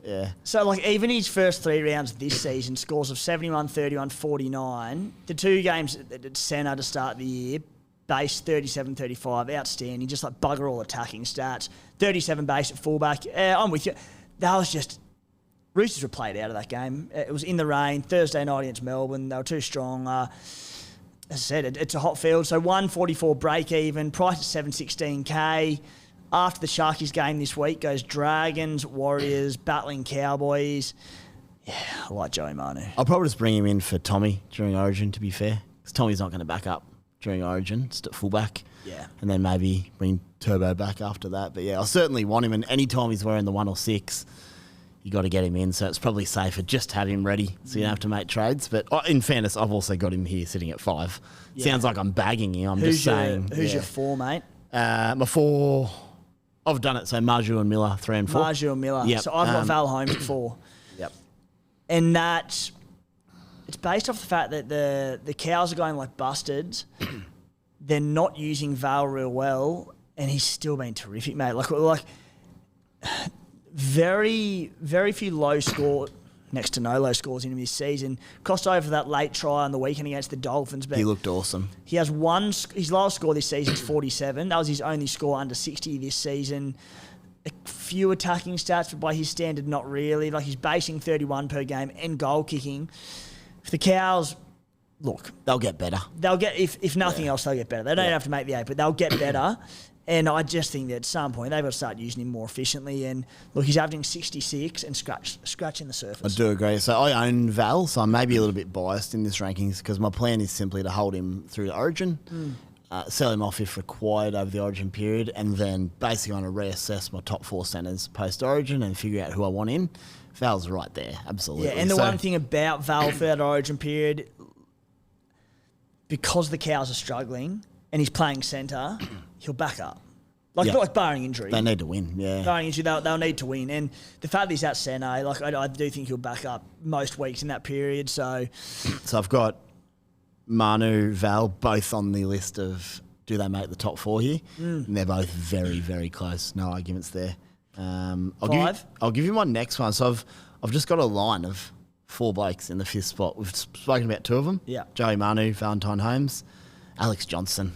[SPEAKER 2] Yeah.
[SPEAKER 1] So, like, even his first 3 rounds this season, scores of 71, 31, 49. The 2 games at centre to start the year, base 37, 35, outstanding. Just like bugger all attacking stats. 37 base at fullback. I'm with you. That was just... Roosters were played out of that game. It was in the rain, Thursday night against Melbourne. They were too strong. As I said, it's a hot field. So 144 break even, price at 716K. After the Sharkies game this week goes Dragons, Warriors, battling Cowboys. Yeah, I like Joey Manu.
[SPEAKER 2] I'll probably just bring him in for Tommy during Origin, to be fair. Because Tommy's not going to back up during Origin, just at fullback.
[SPEAKER 1] Yeah.
[SPEAKER 2] And then maybe bring Turbo back after that. But yeah, I certainly want him. And any time he's wearing the 1 or 6, you got to get him in. So it's probably safer just have him ready so you don't have to make trades. But in fairness, I've also got him here sitting at 5. Yeah. Sounds like I'm bagging him. Just saying.
[SPEAKER 1] Who's your 4, mate?
[SPEAKER 2] My 4... I've done it. So Marju and Miller, 3 and 4.
[SPEAKER 1] Marju and Miller.
[SPEAKER 2] Yep.
[SPEAKER 1] So I've got Val Holmes at 4.
[SPEAKER 2] Yep.
[SPEAKER 1] And it's based off the fact that the Cows are going like bustards. They're not using Val real well, and he's still been terrific, mate. Like very, very few low score. next to no low scores in him this season. Crossed over for that late try on the weekend against the Dolphins. But
[SPEAKER 2] He looked awesome.
[SPEAKER 1] he has his lowest score this season is 47. That was his only score under 60 this season. A few attacking stats, but by his standard, not really. Like, he's basing 31 per game and goal kicking. If the Cows, look,
[SPEAKER 2] They'll get better.
[SPEAKER 1] they'll get, if nothing else, they'll get better. They don't have to make the 8, but they'll get better. And I just think that at some point they've got to start using him more efficiently. And look, he's averaging 66 and scratching the
[SPEAKER 2] I
[SPEAKER 1] surface.
[SPEAKER 2] do agree. So I own Val, so I may be a little bit biased in this rankings because my plan is simply to hold him through the Origin, sell him off if required over the Origin period, and then basically want to reassess my top 4 centres post-Origin and figure out who I want in. Val's right there, absolutely.
[SPEAKER 1] Yeah, and the one thing about Val for that Origin period, because the Cows are struggling and he's playing centre, he'll back up. Like barring injury.
[SPEAKER 2] They need to win, yeah.
[SPEAKER 1] Barring injury, they'll need to win. And the fact that he's at centre, like I do think he'll back up most weeks in that period. So
[SPEAKER 2] I've got Manu, Val, both on the list of do they make the top 4 here? And they're both very, very close. No arguments there. I'll give you my next one. So I've just got a line of 4 blokes in the 5th spot. We've spoken about 2 of them.
[SPEAKER 1] Yeah.
[SPEAKER 2] Joey Manu, Valentine Holmes, Alex Johnson.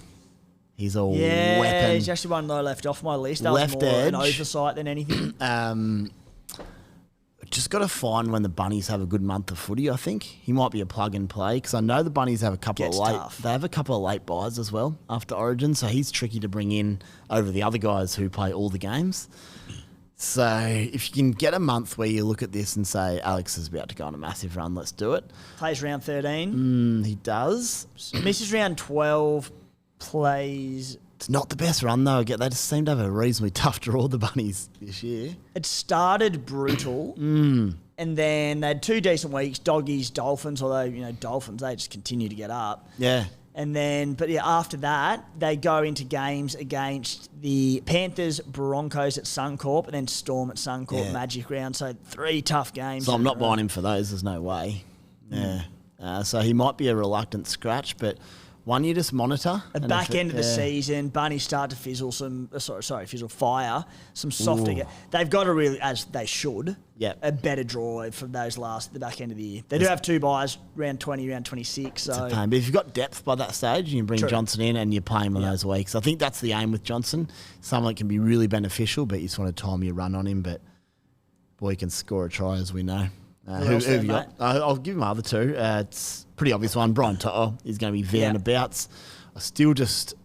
[SPEAKER 2] He's a
[SPEAKER 1] yeah,
[SPEAKER 2] weapon.
[SPEAKER 1] he's actually one that I left off my list. That
[SPEAKER 2] Left
[SPEAKER 1] was more an
[SPEAKER 2] edge.
[SPEAKER 1] oversight than anything.
[SPEAKER 2] Just got to find when the Bunnies have a good month of footy. I think he might be a plug and play because I know the Bunnies have a couple
[SPEAKER 1] Gets
[SPEAKER 2] of late.
[SPEAKER 1] tough.
[SPEAKER 2] They have a couple of late buys as well after Origin, so he's tricky to bring in over the other guys who play all the games. So if you can get a month where you look at this and say Alex is about to go on a massive run, let's do it.
[SPEAKER 1] Plays round 13.
[SPEAKER 2] He does.
[SPEAKER 1] Misses round 12. Plays.
[SPEAKER 2] It's not the best run though. They just seem to have a reasonably tough draw, the Bunnies, this year.
[SPEAKER 1] It started brutal. And then they had 2 decent weeks. Doggies, Dolphins, although, Dolphins, they just continue to get up.
[SPEAKER 2] Yeah.
[SPEAKER 1] And then, after that, they go into games against the Panthers, Broncos at Suncorp, and then Storm at Suncorp, Magic Round. So 3 tough games.
[SPEAKER 2] So I'm not buying him for those. There's no way. Yeah. So he might be a reluctant scratch, but one you just monitor.
[SPEAKER 1] At the back end of the season, Bunnies start to fizzle fire some softer. They've got to really, as they should, a better draw from the back end of the year. They do have 2 buys, round 20, round 26. So.
[SPEAKER 2] It's a pain. But if you've got depth by that stage, you can bring Johnson in and you play him on those weeks. I think that's the aim with Johnson. Someone that can be really beneficial, but you just want to time your run on him. But boy, he can score a try, as we know. Who have you got? I'll give him my other 2. It's a pretty obvious one. Brian Toto is going to be there and abouts. I'm still just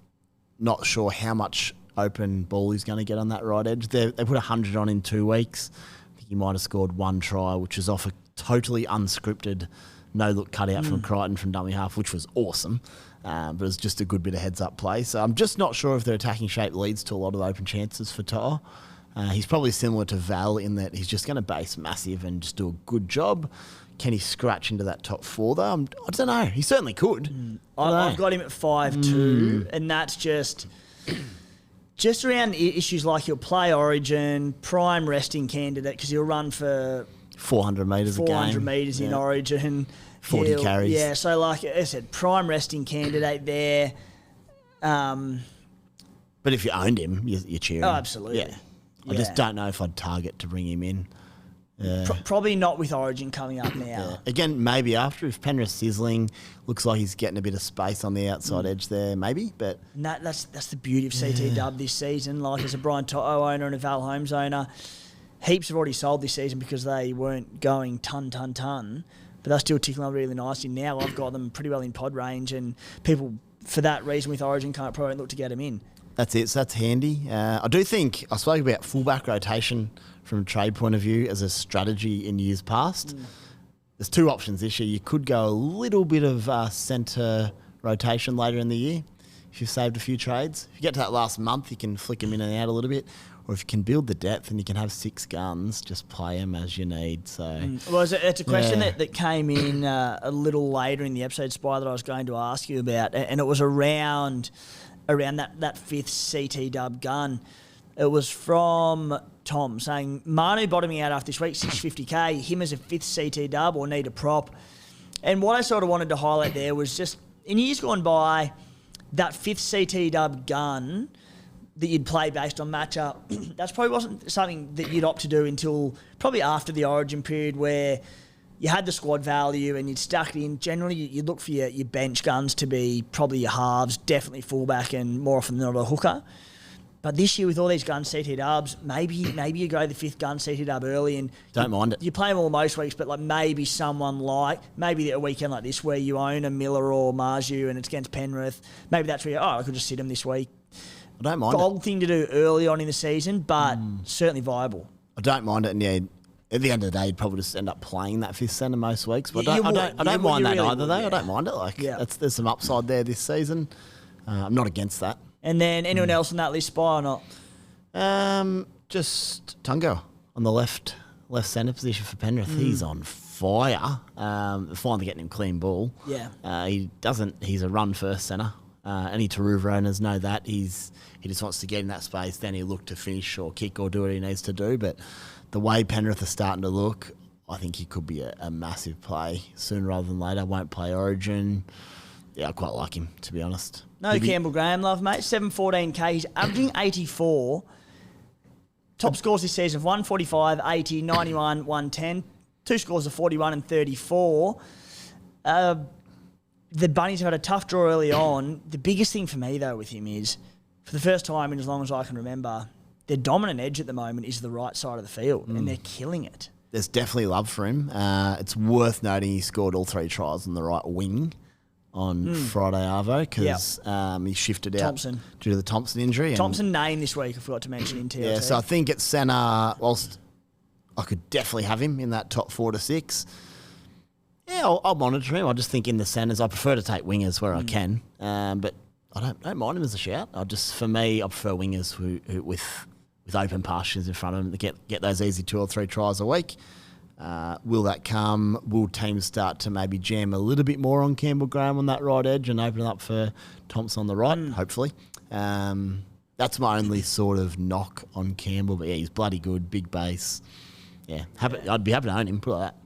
[SPEAKER 2] not sure how much open ball he's going to get on that right edge. They put 100 on in 2 weeks. I think he might have scored 1 try, which is off a totally unscripted no-look cutout from Crichton from dummy half, which was awesome. But it was just a good bit of heads-up play. So I'm just not sure if their attacking shape leads to a lot of open chances for Toto. He's probably similar to Val in that he's just going to base massive and just do a good job. Can he scratch into that top 4 though? I don't know. He certainly could.
[SPEAKER 1] I've got him at 5-2, and that's just around issues like he'll play Origin, prime resting candidate because he'll run for
[SPEAKER 2] 400 metres a game.
[SPEAKER 1] 400 metres in Origin.
[SPEAKER 2] 40 carries.
[SPEAKER 1] Yeah, so like I said, prime resting candidate there.
[SPEAKER 2] But if you owned him, you're cheering.
[SPEAKER 1] Oh, absolutely.
[SPEAKER 2] Yeah. I just don't know if I'd target to bring him in.
[SPEAKER 1] Probably not with Origin coming up now.
[SPEAKER 2] Yeah. Again, maybe after if Penrith's sizzling, looks like he's getting a bit of space on the outside edge there, maybe. But
[SPEAKER 1] and that's the beauty of CTW this season. Like as a Brian Toto owner and a Val Holmes owner, heaps have already sold this season because they weren't going ton. But they're still ticking on really nicely. Now I've got them pretty well in pod range, and people for that reason with Origin probably look to get them in.
[SPEAKER 2] That's it. So that's handy. I do think I spoke about fullback rotation from a trade point of view as a strategy in years past. There's 2 options this year. You could go a little bit of centre rotation later in the year if you've saved a few trades. If you get to that last month, you can flick them in and out a little bit. Or if you can build the depth and you can have 6 guns, just play them as you need. So,
[SPEAKER 1] well, it's a question that came in a little later in the episode, Spy, that I was going to ask you about, and it was around that 5th CT dub gun. It was from Tom saying, Manu bottoming out after this week, 650k, him as a 5th CT dub or need a prop. And what I sort of wanted to highlight there was just, in years gone by, that 5th CT dub gun that you'd play based on matchup, that's probably wasn't something that you'd opt to do until probably after the Origin period where you had the squad value and you'd stuck it in. Generally, you'd look for your bench guns to be probably your halves, definitely fullback, and more often than not a hooker. But this year with all these guns, CT dubs, maybe you go the fifth gun CT dub early and
[SPEAKER 2] Don't mind it.
[SPEAKER 1] You play them all most weeks, but like maybe someone like maybe a weekend like this where you own a Miller or Marju and it's against Penrith. Maybe that's where I could just sit them this week.
[SPEAKER 2] I don't mind
[SPEAKER 1] Gold thing to do early on in the season, but certainly viable.
[SPEAKER 2] I don't mind it, and yeah, at the end of the day, you'd probably just end up playing that fifth centre most weeks. But I don't mind that either, though. I don't mind it. Like, there's some upside there this season. I'm not against that.
[SPEAKER 1] And then anyone else on that list, Spy or not?
[SPEAKER 2] Just Tungo on the left centre position for Penrith. He's on fire. Finally getting him clean ball.
[SPEAKER 1] Yeah.
[SPEAKER 2] He's a run first centre. Any Taruva owners know that. He just wants to get in that space, then he'll look to finish or kick or do what he needs to do. But the way Penrith are starting to look, I think he could be a massive play sooner rather than later. Won't play Origin. Yeah, I quite like him, to be honest.
[SPEAKER 1] No Campbell Graham love, mate. 714k. He's averaging 84. Top scores this season of 145, 80, 91, 110. Two scores of 41 and 34. The Bunnies have had a tough draw early on. The biggest thing for me, though, with him is, for the first time in as long as I can remember, their dominant edge at the moment is the right side of the field, and they're killing it.
[SPEAKER 2] There's definitely love for him. It's worth noting he scored all 3 tries on the right wing on Friday Arvo because he shifted out due to the Thompson injury.
[SPEAKER 1] Thompson named this week, I forgot to mention in TLT.
[SPEAKER 2] Yeah, so I think at centre, whilst I could definitely have him in that top 4 to 6, yeah, I'll monitor him. I just think in the centres, I prefer to take wingers where I can, but I don't mind him as a shout. For me, I prefer wingers who with open pastures in front of them to get those easy 2 or 3 tries a week. Will that come? Will teams start to maybe jam a little bit more on Campbell Graham on that right edge and open it up for Thompson on the right? Hopefully. That's my only sort of knock on Campbell. But yeah, he's bloody good, big base. Yeah, I'd be happy to own him, put it like that.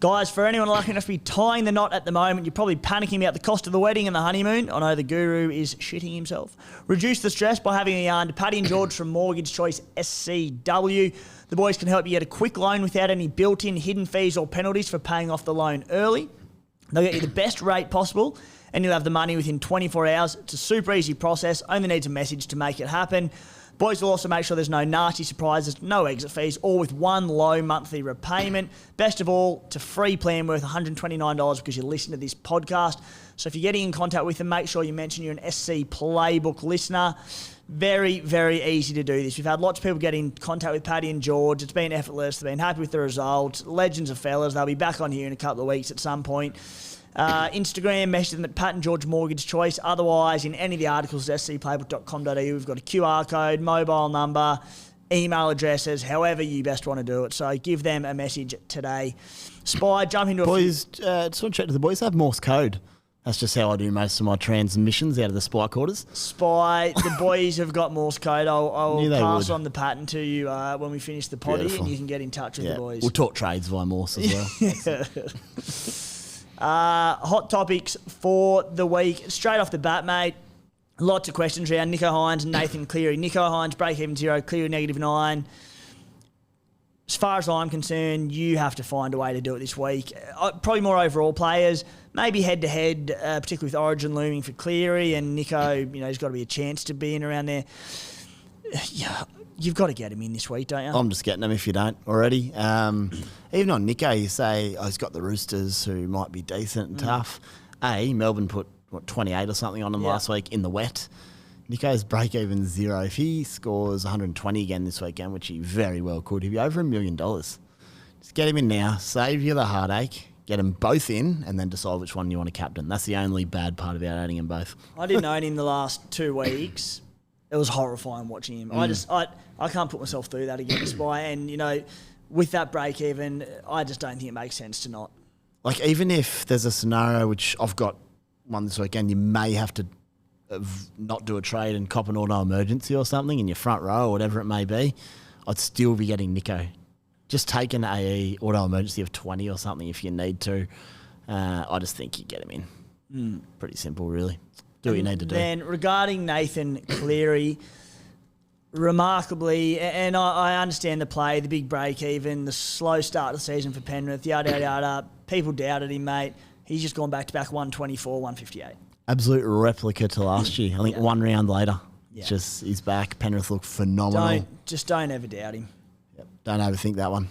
[SPEAKER 1] Guys, for anyone lucky enough to be tying the knot at the moment, you're probably panicking about the cost of the wedding and the honeymoon. I know the guru is shitting himself. Reduce the stress by having a yarn to Paddy and George from Mortgage Choice SCW. The boys can help you get a quick loan without any built-in hidden fees or penalties for paying off the loan early. They'll get you the best rate possible and you'll have the money within 24 hours. It's a super easy process. Only needs a message to make it happen. Boys will also make sure there's no nasty surprises, no exit fees, all with one low monthly repayment. Best of all, it's a free plan worth $129 because you listen to this podcast. So if you're getting in contact with them, make sure you mention you're an SC Playbook listener. Very, very easy to do this. We've had lots of people get in contact with Paddy and George. It's been effortless. They've been happy with the result. Legends of fellas. They'll be back on here in a couple of weeks at some point. Instagram, message them at Pat and George Mortgage Choice. Otherwise, in any of the articles at scplaybook.com.au, we've got a QR code, mobile number, email addresses, however you best want to do it. So give them a message today. Spy, jump into
[SPEAKER 2] boys, just want to check to the boys, have Morse code. That's just how I do most of my transmissions out of the Spy quarters.
[SPEAKER 1] Spy, the boys have got Morse code. I'll pass on the pattern to you when we finish the potty. Beautiful. And you can get in touch with the boys.
[SPEAKER 2] We'll talk trades via Morse as well.
[SPEAKER 1] Hot topics for the week. Straight off the bat, mate. Lots of questions around Nicho Hynes and Nathan Cleary. Nicho Hynes, break-even 0, Cleary -9. As far as I'm concerned, you have to find a way to do it this week. Probably more overall players, maybe head-to-head, particularly with Origin looming for Cleary, and Nicho, he's got to be a chance to be in around there. Yeah, you've got to get him in this week, don't you?
[SPEAKER 2] I'm just getting him if you don't already. Even on Nicho, you say, he's got the Roosters who might be decent and tough. Melbourne put, 28 or something on him last week in the wet. Nicho's break-even 0. If he scores 120 again this weekend, which he very well could, he'll be over $1 million. Just get him in now, save you the heartache, get them both in, and then decide which one you want to captain. That's the only bad part about owning them both.
[SPEAKER 1] I didn't own him the last 2 weeks. It was horrifying watching him. I can't put myself through that again, Spy. And, with that break-even, I just don't think it makes sense to not.
[SPEAKER 2] Like, even if there's a scenario, which I've got one this weekend, you may have to not do a trade and cop an auto emergency or something in your front row or whatever it may be, I'd still be getting Nicho. Just take an AE auto emergency of 20 or something if you need to. I just think you get him in. Pretty simple, really. Do what you need to do.
[SPEAKER 1] Then regarding Nathan Cleary, remarkably, and I understand the play, the big break even, the slow start of the season for Penrith, yada, yada, yada. People doubted him, mate. He's just gone back-to-back 124, 158.
[SPEAKER 2] Absolute replica to last year. I think one round later.
[SPEAKER 1] Yeah.
[SPEAKER 2] Just he's back. Penrith look phenomenal.
[SPEAKER 1] Don't ever doubt him.
[SPEAKER 2] Yep. Don't overthink that one.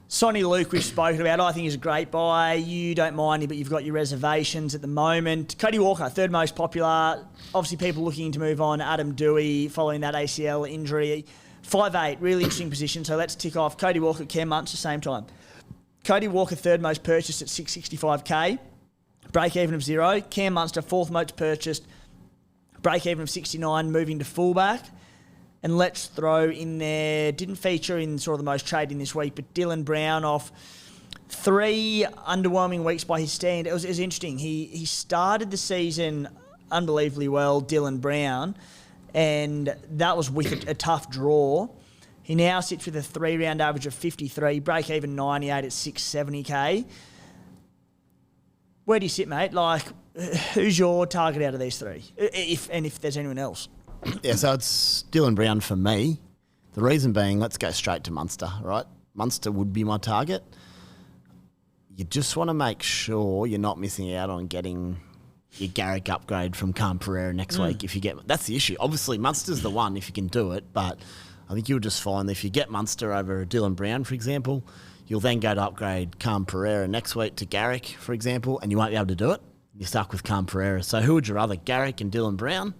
[SPEAKER 1] Sonny Luke, we've spoken about. I think he's a great buy. You don't mind him, but you've got your reservations at the moment. Cody Walker, third most popular. Obviously, people looking to move on. Adam Dewey, following that ACL injury. 5'8", really interesting position. So let's tick off Cody Walker, Cam Munster, same time. Cody Walker, third most purchased at 665k. Break even of 0. Cam Munster, fourth most purchased. Break even of 69, moving to fullback. And let's throw in there, didn't feature in sort of the most trading this week, but Dylan Brown off 3 underwhelming weeks by his stand. It was interesting. He started the season unbelievably well, Dylan Brown, and that was with a tough draw. He now sits with a 3-round average of 53, break even 98 at 670k. Where do you sit, mate? Like, who's your target out of these 3? If there's anyone else.
[SPEAKER 2] Yeah, so it's Dylan Brown for me. The reason being, let's go straight to Munster, right? Munster would be my target. You just want to make sure you're not missing out on getting your Garrick upgrade from Cam Pereira next week. If you get, that's the issue. Obviously, Munster's the one if you can do it, but I think you'll just find that if you get Munster over Dylan Brown, for example, you'll then go to upgrade Cam Pereira next week to Garrick, for example, and you won't be able to do it. You're stuck with Cam Pereira. So who would you rather, Garrick and Dylan Brown,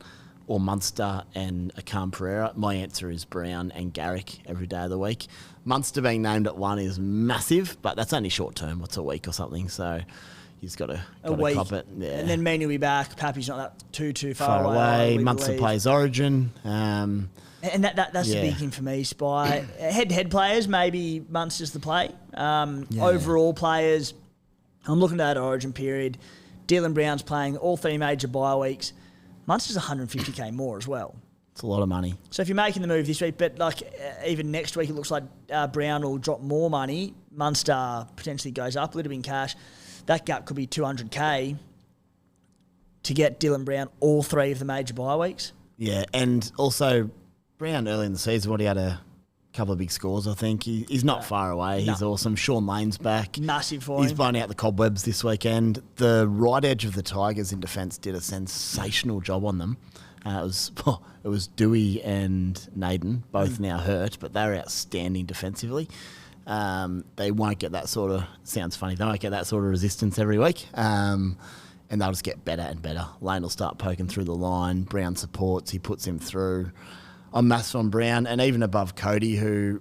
[SPEAKER 2] or Munster and a Cam Pereira? My answer is Brown and Garrick every day of the week. Munster being named at 1 is massive, but that's only short term. What's a week or something? So you've got to cop it. Yeah.
[SPEAKER 1] And then Meaney will be back. Pappy's not that too far
[SPEAKER 2] away. Munster plays Origin.
[SPEAKER 1] And that's the big thing for me, Spy. Head-to-head players, maybe Munster's the play. Overall players, I'm looking at that Origin period. Dylan Brown's playing all 3 major bye weeks. Munster's 150k more as well.
[SPEAKER 2] It's a lot of money.
[SPEAKER 1] So if you're making the move this week, but like even next week, it looks like Brown will drop more money. Munster potentially goes up a little bit in cash. That gap could be 200k to get Dylan Brown all 3 of the major bye weeks.
[SPEAKER 2] Yeah, and also Brown early in the season, he had a couple of big scores, I think. He's not far away. He's awesome. Sean Lane's back.
[SPEAKER 1] Massive for him.
[SPEAKER 2] He's blown out the cobwebs this weekend. The right edge of the Tigers in defence did a sensational job on them. It was Dewey and Nathan, both now hurt, but they're outstanding defensively. They won't get that sort of, sounds funny, they won't get that sort of resistance every week. And they'll just get better and better. Lane will start poking through the line. Brown supports. He puts him through. I'm massive on Brown, and even above Cody, who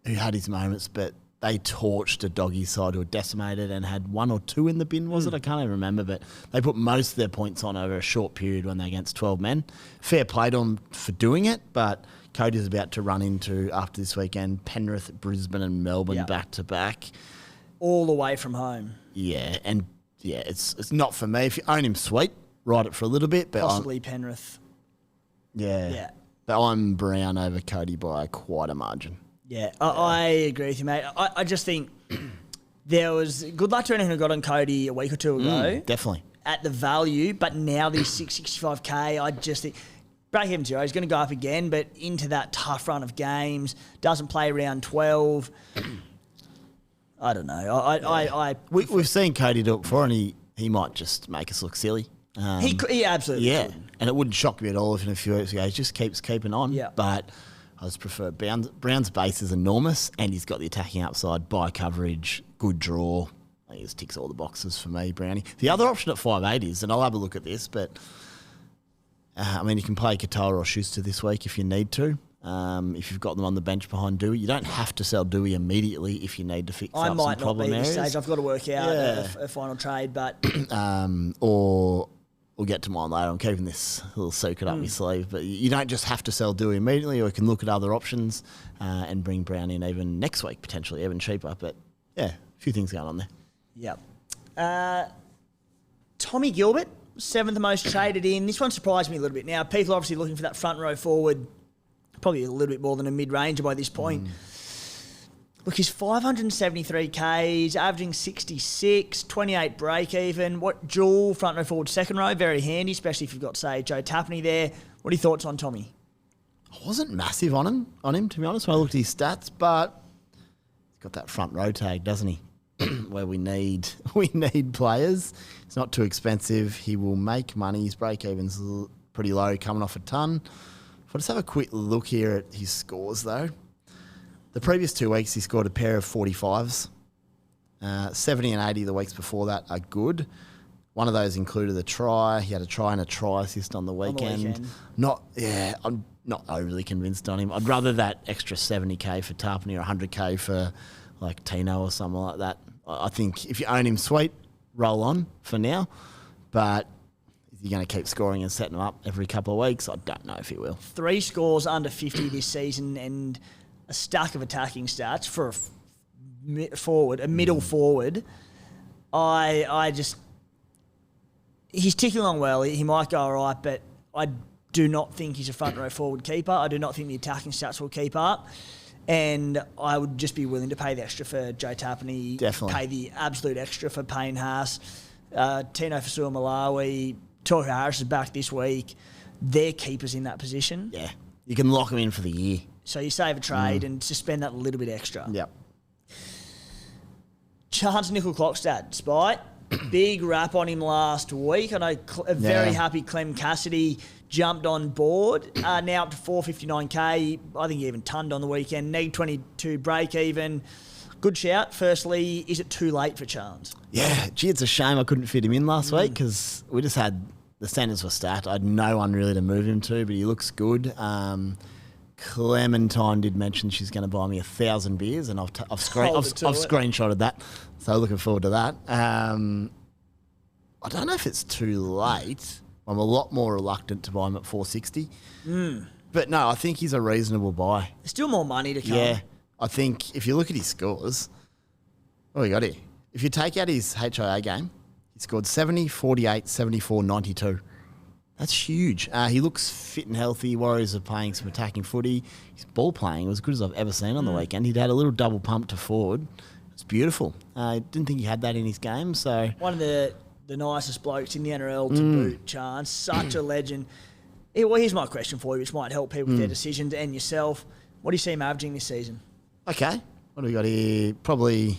[SPEAKER 2] had his moments, but they torched a doggy side who were decimated and had 1 or 2 in the bin, was it? I can't even remember, but they put most of their points on over a short period when they're against 12 men. Fair play to them for doing it, but Cody's about to run into, after this weekend, Penrith, Brisbane and Melbourne back-to-back.
[SPEAKER 1] All away from home.
[SPEAKER 2] Yeah, and it's not for me. If you own him, sweet, ride it for a little bit. But
[SPEAKER 1] possibly Penrith.
[SPEAKER 2] Yeah. But I'm Brown over Cody by quite a margin.
[SPEAKER 1] Yeah, I agree with you, mate. I just think there was good luck to anyone who got on Cody a week or 2 ago.
[SPEAKER 2] Definitely.
[SPEAKER 1] At the value, but now these 665k, I just think break even 0. He's going to go up again, but into that tough run of games, doesn't play around 12. I don't know.
[SPEAKER 2] We've seen Cody do it before, and he might just make us look silly.
[SPEAKER 1] He absolutely could.
[SPEAKER 2] And it wouldn't shock me at all if in a few weeks ago he just keeps keeping on.
[SPEAKER 1] Yeah.
[SPEAKER 2] But I just prefer Brown's base is enormous, and he's got the attacking upside, by coverage, good draw. I think he just ticks all the boxes for me, Brownie. The other option at 5'8" is, and I'll have a look at this, but you can play Katoa or Schuster this week if you need to. If you've got them on the bench behind Dewey, you don't have to sell Dewey immediately if you need to fix up some problem areas.
[SPEAKER 1] I might not be at this stage. I've got to work out a final trade, but
[SPEAKER 2] or we'll get to mine later. I'm keeping this little secret up my sleeve, but you don't just have to sell Dewey immediately, or you can look at other options and bring Brown in even next week, potentially even cheaper. But yeah, a few things going on there.
[SPEAKER 1] Yep. Tommy Gilbert, 7th most traded in. This one surprised me a little bit. Now, people are obviously looking for that front row forward, probably a little bit more than a mid-ranger by this point. Look, he's 573 Ks, averaging 66, 28 break even. What dual front row forward, second row, very handy, especially if you've got, say, Joe Tapney there. What are your thoughts on Tommy?
[SPEAKER 2] I wasn't massive on him to be honest when I looked at his stats, but he's got that front row tag, doesn't he? Where we need players. It's not too expensive. He will make money. His break-even's pretty low, coming off a ton. If I just have a quick look here at his scores, though. The previous 2 weeks, he scored a pair of 45s. 70 and 80 the weeks before that are good. One of those included a try. He had a try and a try assist on the weekend. I'm not overly convinced on him. I'd rather that extra 70k for Tarpany or 100k for like Tino or someone like that. I think if you own him, sweet, roll on for now. But is he going to keep scoring and setting him up every couple of weeks? I don't know if he will. 3 scores under 50 this season and a stack of attacking stats for a middle forward. He's ticking along well. He might go all right, but I do not think he's a front row forward keeper. I do not think the attacking stats will keep up. And I would just be willing to pay the extra for Joe Tapani. Definitely.
[SPEAKER 1] Pay the absolute extra for Payne Haas. Tino Fasua Malawi. Tohu Harris is back this week. They're keepers in that position.
[SPEAKER 2] Yeah. You can lock them in for the year.
[SPEAKER 1] So you save a trade and just spend that little bit extra.
[SPEAKER 2] Yep.
[SPEAKER 1] Chance Nickel Clockstad, Spite. Big rap on him last week. I know a very happy Clem Cassidy jumped on board. Now up to 459k. I think he even tonned on the weekend. Neg 22 break even. Good shout. Firstly, is it too late for Chance?
[SPEAKER 2] Yeah, gee, it's a shame I couldn't fit him in last week because we just had the standards were stacked. I had no one really to move him to, but he looks good. Clementine did mention she's going to buy me 1,000 beers, and I've screenshotted that. So looking forward to that. I don't know if it's too late. I'm a lot more reluctant to buy him at 460. But no, I think he's a reasonable buy.
[SPEAKER 1] There's still more money to come.
[SPEAKER 2] Yeah, I think if you look at his scores, what we got here? If you take out his HIA game, he scored 70, 48, 74, 92. That's huge. He looks fit and healthy. Warriors are playing some attacking footy. His ball playing was as good as I've ever seen on the weekend. He'd had a little double pump to forward. It's beautiful. I didn't think he had that in his game. So
[SPEAKER 1] one of the nicest blokes in the NRL to boot, Chance. Such a legend. Well, here's my question for you, which might help people with their decisions and yourself. What do you see him averaging this season?
[SPEAKER 2] Okay. What do we got here? Probably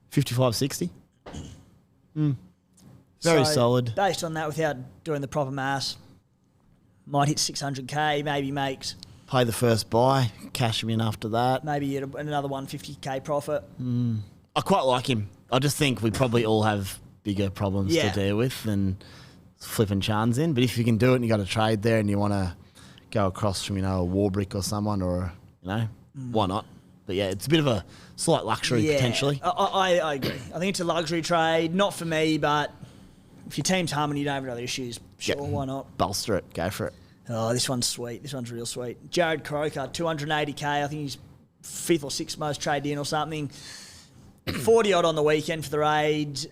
[SPEAKER 2] 55, 60. Very solid.
[SPEAKER 1] Based on that, without doing the proper maths, might hit 600k, maybe makes...
[SPEAKER 2] Pay the first buy, cash him in after that.
[SPEAKER 1] Maybe another 150k profit.
[SPEAKER 2] I quite like him. I just think we probably all have bigger problems to deal with than flipping Chans in. But if you can do it and you got a trade there and you want to go across from, a Warbrick or someone or, why not? But yeah, it's a bit of a slight luxury potentially.
[SPEAKER 1] I agree. I think it's a luxury trade. Not for me, but if your team's humming, you don't have any other issues, sure, why not?
[SPEAKER 2] Bolster it. Go for it.
[SPEAKER 1] Oh, this one's sweet. This one's real sweet. Jared Croker, 280k. I think he's 5th or 6th most traded in or something. 40-odd on the weekend for the Raids.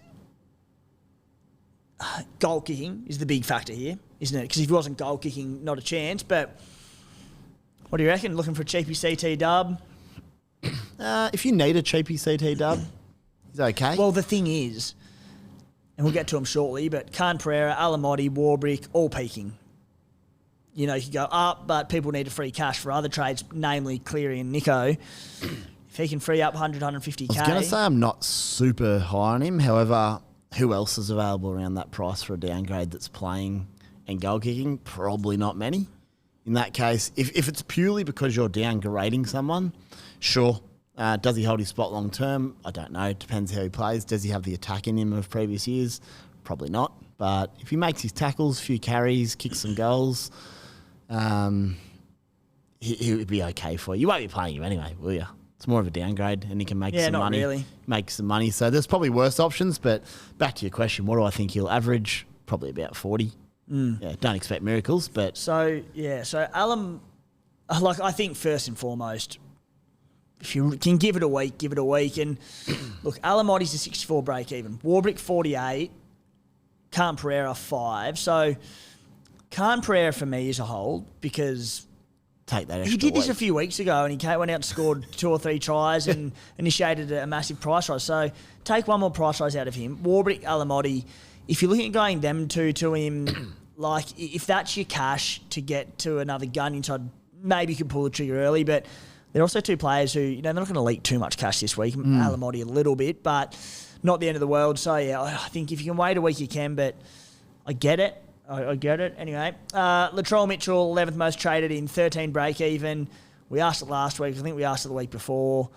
[SPEAKER 1] Goal kicking is the big factor here, isn't it? Because if he wasn't goal kicking, not a chance. But what do you reckon? Looking for a cheapy CT dub?
[SPEAKER 2] If you need a cheapy CT dub, he's okay.
[SPEAKER 1] Well, the thing is, and we'll get to him shortly, but Khan Pereira, Alamotti, Warbrick, all peaking. You could go up, but people need to free cash for other trades, namely Cleary and Nicho. If he can free up 100, 150k...
[SPEAKER 2] I was going to say I'm not super high on him. However, who else is available around that price for a downgrade that's playing and goal kicking? Probably not many. In that case, if it's purely because you're downgrading someone, sure. Does he hold his spot long term? I don't know. It depends how he plays. Does he have the attack in him of previous years? Probably not. But if he makes his tackles, few carries, kicks some goals... he would be okay for you. You won't be playing him anyway, will you? It's more of a downgrade, and he can make some money.
[SPEAKER 1] Really.
[SPEAKER 2] Make some money. So there's probably worse options. But back to your question, what do I think he'll average? Probably about 40. Yeah, don't expect miracles, but
[SPEAKER 1] so Alam, I think first and foremost, if you can give it a week, give it a week. And look, Alamotti's a 64 break even. Warbrick 48, Khan Pereira 5. So. Khan Pereira for me is a hold because
[SPEAKER 2] take that extra
[SPEAKER 1] he did this
[SPEAKER 2] week.
[SPEAKER 1] a few weeks ago and he went out and scored 2 or 3 tries and initiated a massive price rise. So take one more price rise out of him. Warbrick, Alamotti, if you're looking at going them two to him like, if that's your cash to get to another gun inside, maybe you can pull the trigger early, but there are also two players who, they're not going to leak too much cash this week. Alamotti a little bit, but not the end of the world. So, yeah, I think if you can wait a week, you can, but I get it. I get it. Anyway, Latrell Mitchell, 11th most traded in 13 break even. We asked it last week. I think we asked it the week before.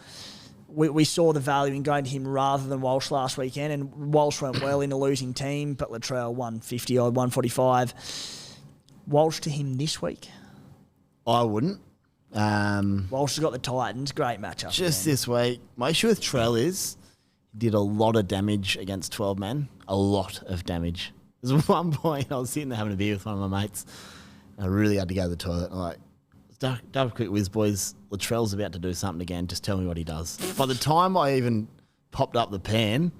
[SPEAKER 1] We saw the value in going to him rather than Walsh last weekend, and Walsh went well in a losing team, but Latrell 150 odd, 145. Walsh to him this week?
[SPEAKER 2] I wouldn't.
[SPEAKER 1] Walsh has got the Titans. Great matchup.
[SPEAKER 2] Just this week. My issue with Trell is he did a lot of damage against 12 men. A lot of damage. There's one point I was sitting there having a beer with one of my mates, and I really had to go to the toilet. I'm like, double quick whiz, boys. Latrell's about to do something again. Just tell me what he does. By the time I even popped up the pan,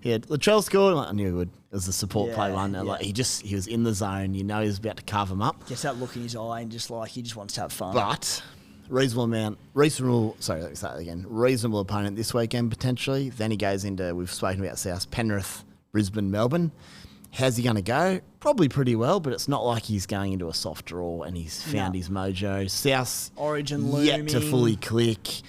[SPEAKER 2] he had Latrell scored. I knew he would. It was the support play one. Like he was in the zone. He was about to carve him up.
[SPEAKER 1] Gets that look in his eye and just like he just wants to have fun.
[SPEAKER 2] But reasonable opponent this weekend potentially. Then he goes into, we've spoken about South, Penrith, Brisbane, Melbourne. How's he going to go? Probably pretty well, but it's not like he's going into a soft draw and he's found his mojo. South,
[SPEAKER 1] Origin looming.
[SPEAKER 2] Yet to fully click.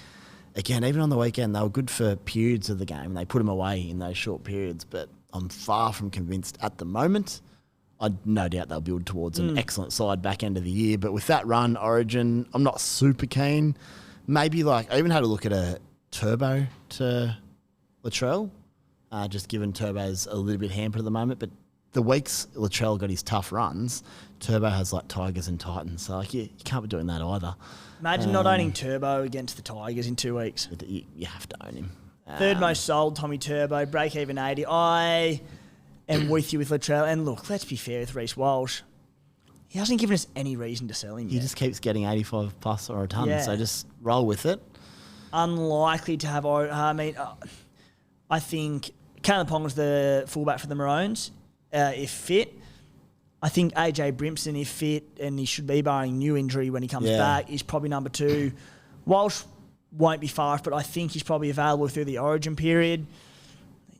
[SPEAKER 2] Again, even on the weekend, they were good for periods of the game. They put him away in those short periods, but I'm far from convinced at the moment. I no doubt they'll build towards an excellent side back end of the year, but with that run, Origin, I'm not super keen. Maybe I even had a look at a turbo to Latrell, just given Turbo's a little bit hampered at the moment, but the weeks Latrell got his tough runs, Turbo has Tigers and Titans, so you can't be doing that either.
[SPEAKER 1] Imagine not owning Turbo against the Tigers in 2 weeks.
[SPEAKER 2] You have to own him.
[SPEAKER 1] Third most sold, Tommy Turbo, break even 80. I am with you with Latrell, and look, let's be fair with Reece Walsh. He hasn't given us any reason to sell him yet.
[SPEAKER 2] He just keeps getting 85 plus or a ton, so just roll with it.
[SPEAKER 1] Unlikely to have, I think Caleb Pong was the fullback for the Maroons. If fit, I think AJ Brimson, if fit, and he should be barring new injury when he comes back, is probably number 2. Walsh won't be far off, but I think he's probably available through the Origin period.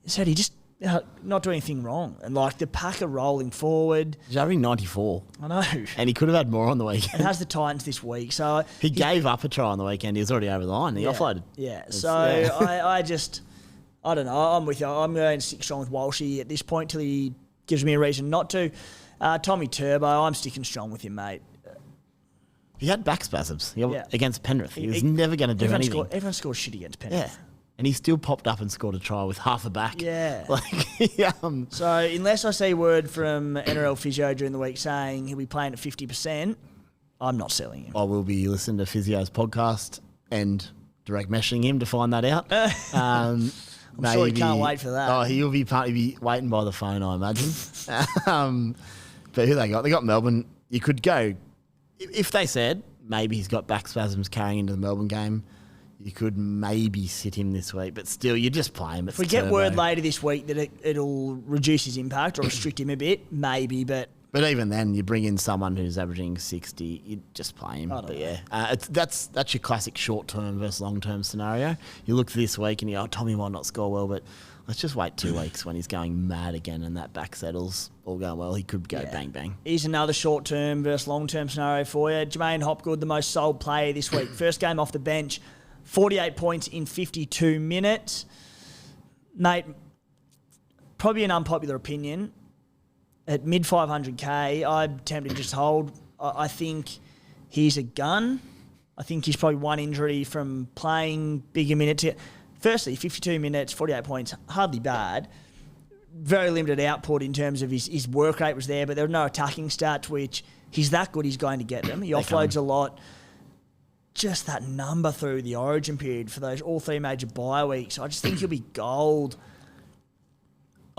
[SPEAKER 1] So he just not doing anything wrong, and the pack are rolling forward.
[SPEAKER 2] He's having 94.
[SPEAKER 1] I know,
[SPEAKER 2] and he could have had more on the weekend.
[SPEAKER 1] And has the Titans this week, so
[SPEAKER 2] he gave up a try on the weekend. He was already over the line. He offloaded.
[SPEAKER 1] Yeah, I don't know. I'm with you. I'm going to stick strong with Walshy at this point till he gives me a reason not to. Tommy Turbo, I'm sticking strong with him, mate.
[SPEAKER 2] He had back spasms against Penrith. He was never going to do anything.
[SPEAKER 1] Everyone scored shit against Penrith.
[SPEAKER 2] Yeah. And he still popped up and scored a try with half a back.
[SPEAKER 1] Yeah. So unless I see word from NRL Physio during the week saying he'll be playing at 50%, I'm not selling him.
[SPEAKER 2] I will be listening to Physio's podcast and direct meshing him to find that out.
[SPEAKER 1] I'm sure he can't wait for that.
[SPEAKER 2] Oh, he'll be waiting by the phone, I imagine. But who they got? They got Melbourne. You could go, if they said maybe he's got back spasms carrying into the Melbourne game, you could maybe sit him this week. But still, you just play him.
[SPEAKER 1] If we get word later this week that it'll reduce his impact or restrict him a bit, maybe, but...
[SPEAKER 2] But even then, you bring in someone who's averaging 60, you just play him. That's your classic short-term versus long-term scenario. You look this week and Tommy might not score well, but let's just wait 2 weeks when he's going mad again and that back settles, all going well. He could go bang, bang.
[SPEAKER 1] Here's another short-term versus long-term scenario for you. Jermaine Hopgood, the most sold player this week. First game off the bench, 48 points in 52 minutes. Mate, probably an unpopular opinion. At mid 500k, I'm tempted to just hold. I think he's a gun. I think he's probably one injury from playing bigger minutes. Firstly, 52 minutes, 48 points, hardly bad. Very limited output in terms of his work rate was there, but there were no attacking stats, which he's that good, he's going to get them. He offloads a lot. Just that number through the Origin period for those all 3 major bye weeks, I just think he'll be gold.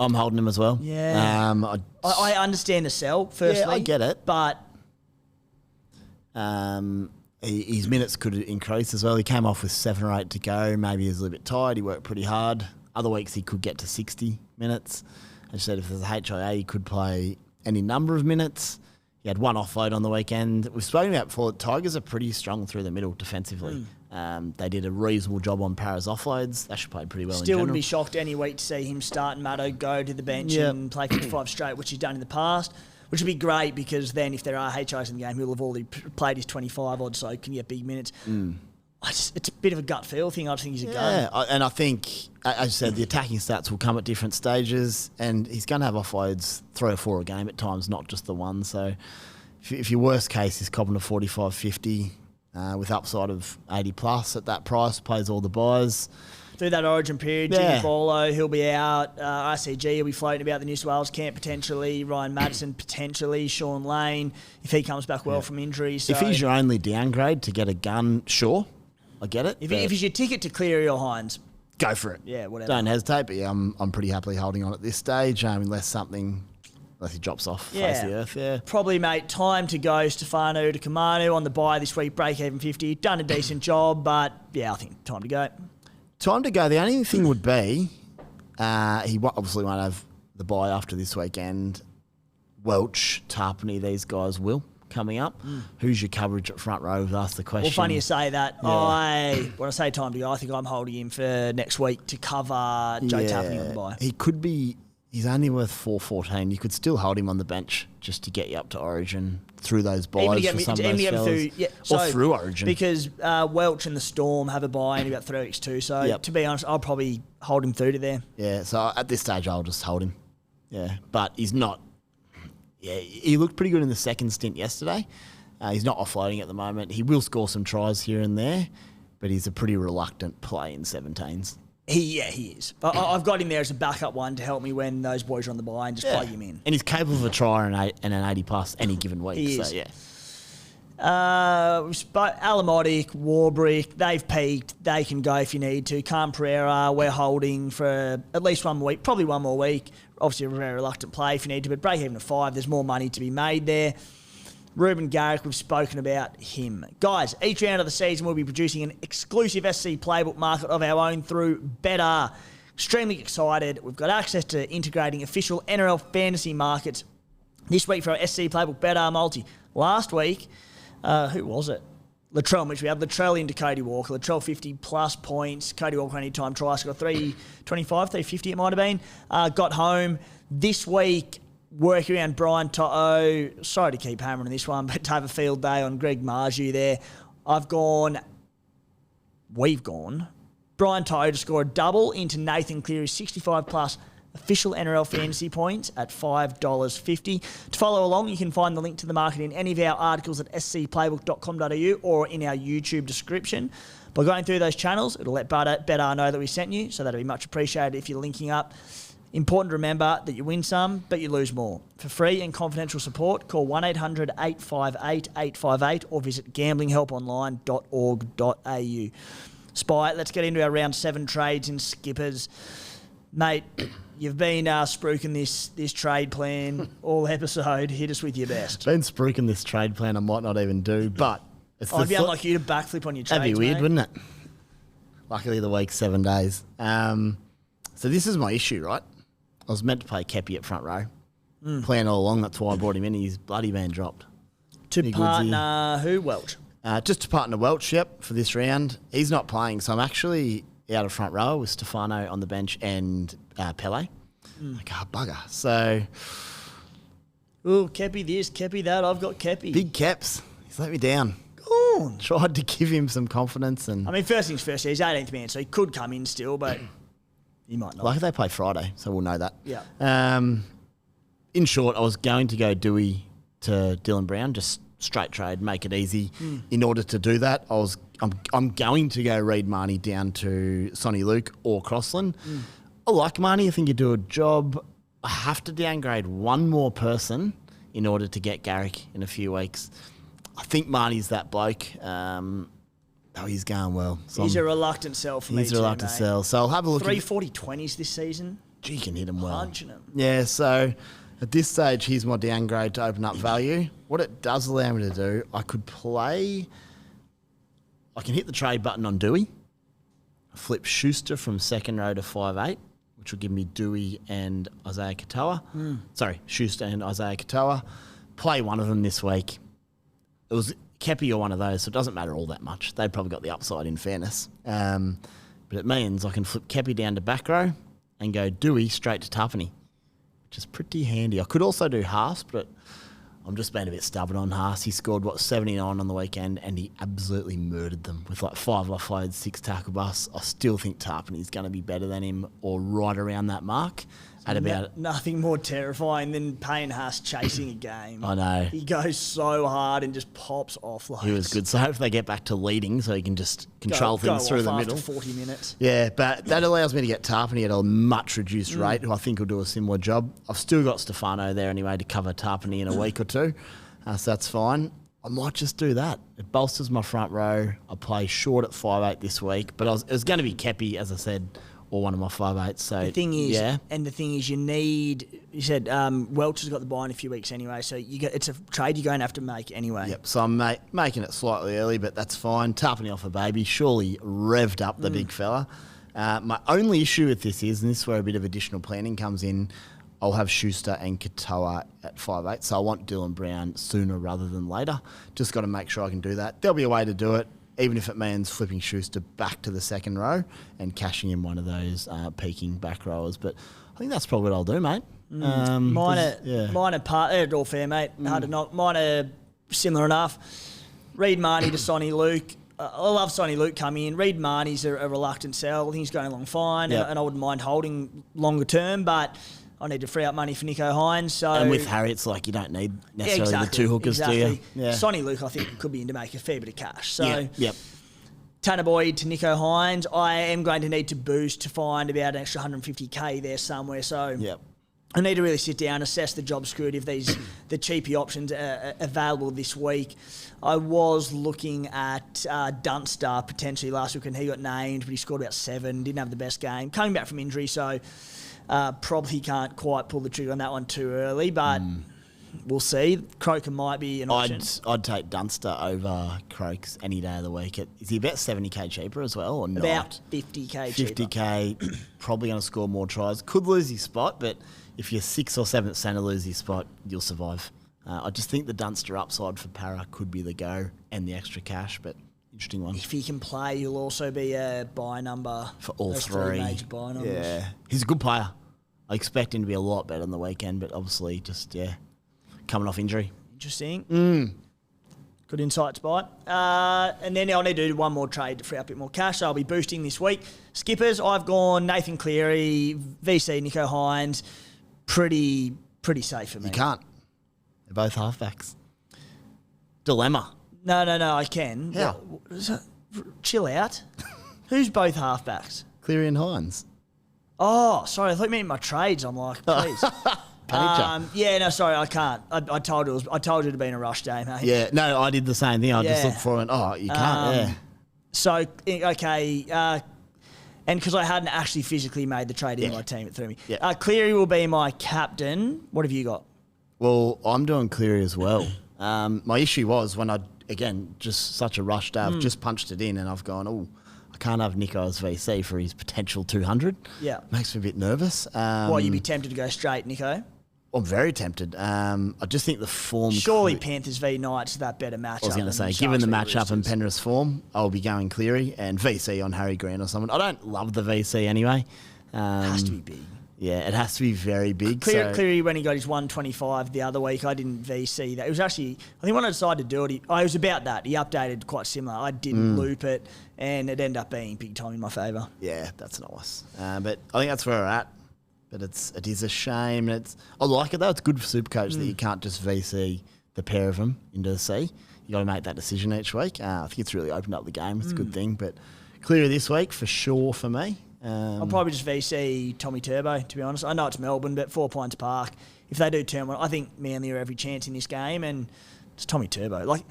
[SPEAKER 2] I'm holding him as well.
[SPEAKER 1] Yeah. I understand the sell, firstly.
[SPEAKER 2] Yeah, I get it.
[SPEAKER 1] But
[SPEAKER 2] his minutes could increase as well. He came off with 7 or 8 to go. Maybe he was a little bit tired. He worked pretty hard. Other weeks he could get to 60 minutes. As I said, if there's a HIA, he could play any number of minutes. He had 1 offload on the weekend. We've spoken about before, Tigers are pretty strong through the middle defensively. They did a reasonable job on Para's offloads. They should play pretty well in general.
[SPEAKER 1] Wouldn't be shocked any week to see him start and Matto go to the bench and play 55 straight, which he's done in the past. which would be great because then if there are HIs in the game, he'll have already played his 25 odd, so can get big minutes. It's a bit of a gut feel thing. I just think he's a gun.
[SPEAKER 2] And I think, as you said, the attacking stats will come at different stages, and he's going to have offloads 3 or 4 a game at times, not just the one. So if your worst case is copping to 45, 50 with upside of 80 plus at that price, plays all the buys.
[SPEAKER 1] Through that origin period, Jimmy Bolo, he'll be out. RCG, he'll be floating about the New South Wales camp potentially. Ryan Matterson potentially. Sean Lane, if he comes back well from injury. So
[SPEAKER 2] if he's your only downgrade to get a gun, sure, I get it.
[SPEAKER 1] If he's your ticket to Cleary or Hynes,
[SPEAKER 2] go for it.
[SPEAKER 1] Yeah, whatever.
[SPEAKER 2] Don't hesitate, but yeah, I'm pretty happily holding on at this stage, unless he drops off face the earth. Yeah.
[SPEAKER 1] Probably, mate, time to go Stefano to Kamanu on the bye this week, break even 50. Done a decent job, but yeah, I think time to go.
[SPEAKER 2] Time to go. The only thing would be, he obviously won't have the bye after this weekend. Welch, Tarpany, these guys will coming up. Who's your coverage at front row? We've asked the question.
[SPEAKER 1] Well, funny you say that. Yeah. When I say time to go, I think I'm holding him for next week to cover Joe Tarpany on the bye.
[SPEAKER 2] He could be. He's only worth 4.14. You could still hold him on the bench just to get you up to Origin through those buys for some of those fellas. Or through Origin.
[SPEAKER 1] Because Welch and the Storm have a bye in about 3 weeks too. So to be honest, I'll probably hold him through to there.
[SPEAKER 2] Yeah, so at this stage I'll just hold him. Yeah, but he's not... Yeah, he looked pretty good in the second stint yesterday. He's not offloading at the moment. He will score some tries here and there, but he's a pretty reluctant play in 17s.
[SPEAKER 1] He is. I've got him there as a backup one to help me when those boys are on the bye and just plug him in.
[SPEAKER 2] And he's capable of a try and an 80 plus any given week.
[SPEAKER 1] He
[SPEAKER 2] is.
[SPEAKER 1] Yeah. Alamotic, Warbrick, they've peaked. They can go if you need to. Cam Pereira, we're holding for at least 1 more week, probably 1 more week. Obviously a very reluctant play if you need to, but break even to 5. There's more money to be made there. Ruben Garrick, we've spoken about him. Guys, each round of the season we'll be producing an exclusive SC Playbook market of our own through betr. Extremely excited. We've got access to integrating official NRL Fantasy markets this week for our SC Playbook betr multi. Last week, who was it? Latrell, which we had Latrell into Cody Walker. Latrell 50 plus points. Cody Walker any time try. Got 325, 350 it might have been. Got home. This week, work around Brian To'o. Sorry to keep hammering this one, but to have a field day on Greg Marju there. We've gone. Brian To'o to score a double into Nathan Cleary 65 plus official NRL fantasy points at $5.50. To follow along, you can find the link to the market in any of our articles at scplaybook.com.au or in our YouTube description. By going through those channels, it'll let betr know that we sent you, so that'll be much appreciated if you're linking up. Important to remember that you win some, but you lose more. For free and confidential support, call 1-800-858-858 or visit gamblinghelponline.org.au. Spy, let's get into our round 7 trades and skippers. Mate, you've been spruiking this trade plan all episode. Hit us with your best.
[SPEAKER 2] Been spruiking this trade plan I might not even do, but...
[SPEAKER 1] I'd be unlike you to backflip on your trades,
[SPEAKER 2] that'd be weird,
[SPEAKER 1] mate.
[SPEAKER 2] Wouldn't it? Luckily the week's 7 days. So this is my issue, right? I was meant to play Keppie at front row. Plan all along, that's why I brought him in. He's bloody man dropped.
[SPEAKER 1] To partner who? Welch?
[SPEAKER 2] Just to partner Welch, for this round. He's not playing, so I'm actually out of front row with Stefano on the bench and Pele. Bugger. So...
[SPEAKER 1] Ooh, Keppie this, Keppie that. I've got Keppie.
[SPEAKER 2] Big Keps. He's let me down. Tried to give him some confidence. And
[SPEAKER 1] I mean, first things first, he's 18th man, so he could come in still, but he might not.
[SPEAKER 2] Like they play Friday, so we'll know that.
[SPEAKER 1] Yeah.
[SPEAKER 2] In short, I was going to go Dewey to Dylan Brown, just straight trade, make it easy. In order to do that, I'm going to go Reid Meaney down to Sonny Luke or Crossland. I like Meaney. I think you do a job. I have to downgrade one more person in order to get Garrick in a few weeks. I think Marnie's that bloke. He's going well. So
[SPEAKER 1] he's a reluctant sell for me.
[SPEAKER 2] He's a reluctant sell. So I'll have a look.
[SPEAKER 1] 340-20s this season.
[SPEAKER 2] Gee, you can hit him well.
[SPEAKER 1] Punching him.
[SPEAKER 2] Yeah, so at this stage, here's my downgrade to open up value. What it does allow me to do, I can hit the trade button on Dewey, flip Schuster from second row to 5'8", which will give me Dewey and Isaiah Katoa. Sorry, Schuster and Isaiah Katoa. Play one of them this week. It was Keppie or one of those, so it doesn't matter all that much. They've probably got the upside in fairness. But it means I can flip Keppie down to back row and go Dewey straight to Tarpany, which is pretty handy. I could also do Haas, but I'm just being a bit stubborn on Haas. He scored, 79 on the weekend, and he absolutely murdered them with 5 offloads, 6 tackle busts. I still think Tarpany's going to be better than him or right around that mark.
[SPEAKER 1] Nothing more terrifying than Payne Haas chasing a game.
[SPEAKER 2] I know.
[SPEAKER 1] He goes so hard and just pops offloads.
[SPEAKER 2] He was good. So hopefully they get back to leading so he can just control things through the middle.
[SPEAKER 1] 40 minutes.
[SPEAKER 2] Yeah, but that allows me to get Tarpany at a much reduced rate, who I think will do a similar job. I've still got Stefano there anyway to cover Tarpany in a week or two, so that's fine. I might just do that. It bolsters my front row. I play short at 5'8" this week, but it was going to be Keppie, as I said, or one of my 5'8". So
[SPEAKER 1] the thing is, you said Welch has got the bye in a few weeks anyway, so it's a trade you're going to have to make anyway.
[SPEAKER 2] Yep. So I'm making it slightly early, but that's fine. Tarpany off a baby, surely revved up the big fella. My only issue with this is, and this is where a bit of additional planning comes in, I'll have Schuster and Katoa at 5'8", so I want Dylan Brown sooner rather than later. Just got to make sure I can do that. There'll be a way to do it, even if it means flipping Schuster back to the second row and cashing in one of those peaking back rowers. But I think that's probably what I'll do, mate.
[SPEAKER 1] Mine are they're all fair, mate. Hard to knock. Mine are similar enough. Reid Marnie to Sonny Luke. I love Sonny Luke coming in. Reid Marnie's a reluctant sell. I think he's going along fine, and I wouldn't mind holding longer term, but I need to free up money for Nicho Hynes. So,
[SPEAKER 2] and with Harry, it's like you don't need necessarily the 2 hookers, do you? Yeah.
[SPEAKER 1] Sonny Luke, I think, could be in to make a fair bit of cash. So, Tanner Boyd to Nicho Hynes. I am going to need to boost to find about an extra 150k there somewhere. So, I need to really sit down, assess the job security of the cheapy options available this week. I was looking at Dunster potentially last week, and he got named, but he scored about 7, didn't have the best game. Coming back from injury, so probably can't quite pull the trigger on that one too early, but we'll see. Croker might be an option.
[SPEAKER 2] I'd take Dunster over Croaks any day of the week. Is he about 70k cheaper as well, or not?
[SPEAKER 1] About 50k cheaper.
[SPEAKER 2] 50k, probably going to score more tries. Could lose his spot, but if you're 6th or 7th centre lose your spot, you'll survive. I just think the Dunster upside for Para could be the go and the extra cash, but interesting one.
[SPEAKER 1] If he can play, he'll also be a buy number
[SPEAKER 2] for all
[SPEAKER 1] those
[SPEAKER 2] 3
[SPEAKER 1] major buy numbers.
[SPEAKER 2] Yeah, he's a good player. I expect him to be a lot better on the weekend, but obviously just, coming off injury.
[SPEAKER 1] Interesting. Good insights, Bite. And then I'll need to do one more trade to free up a bit more cash. So I'll be boosting this week. Skippers, I've gone Nathan Cleary, VC, Nicho Hynes. Pretty safe for me.
[SPEAKER 2] You can't. They're both halfbacks. Dilemma.
[SPEAKER 1] No, I can.
[SPEAKER 2] How?
[SPEAKER 1] Chill out. Who's both halfbacks?
[SPEAKER 2] Cleary and Hynes.
[SPEAKER 1] Oh, sorry. I thought you meant my trades. I'm like, please. Sorry, I can't. I told you it'd been a rush day, mate.
[SPEAKER 2] Yeah, no, I did the same thing. I just looked for it and, you can't,
[SPEAKER 1] So, okay, and because I hadn't actually physically made the trade in my team, it threw me. Yeah. Cleary will be my captain. What have you got?
[SPEAKER 2] Well, I'm doing Cleary as well. My issue was when just such a rush day, I've just punched it in and I've gone, I can't have Nicho as VC for his potential 200. Yeah. Makes me a bit nervous.
[SPEAKER 1] You'd be tempted to go straight, Nicho?
[SPEAKER 2] I'm very tempted. I just think the form...
[SPEAKER 1] Surely Panthers v Knights is that better matchup.
[SPEAKER 2] I was going to say, given the matchup and Penrith's form, I'll be going Cleary and VC on Harry Grant or someone. I don't love the VC anyway.
[SPEAKER 1] It has to be big.
[SPEAKER 2] Yeah, it has to be very big.
[SPEAKER 1] Cleary, when he got his 125 the other week, I didn't VC that. It was actually, I think when I decided to do it, it was about that. He updated quite similar. I didn't loop it, and it ended up being big time in my favour.
[SPEAKER 2] Yeah, that's nice. But I think that's where we're at. But it is a shame. I like it though. It's good for Supercoach that you can't just VC the pair of them into the C. You got to make that decision each week. I think it's really opened up the game. It's a good thing. But Cleary this week for sure for me.
[SPEAKER 1] I'll probably just VC Tommy Turbo, to be honest. I know it's Melbourne, but 4 Pines Park. If they do turn one, I think Manly are every chance in this game, and it's Tommy Turbo. Like,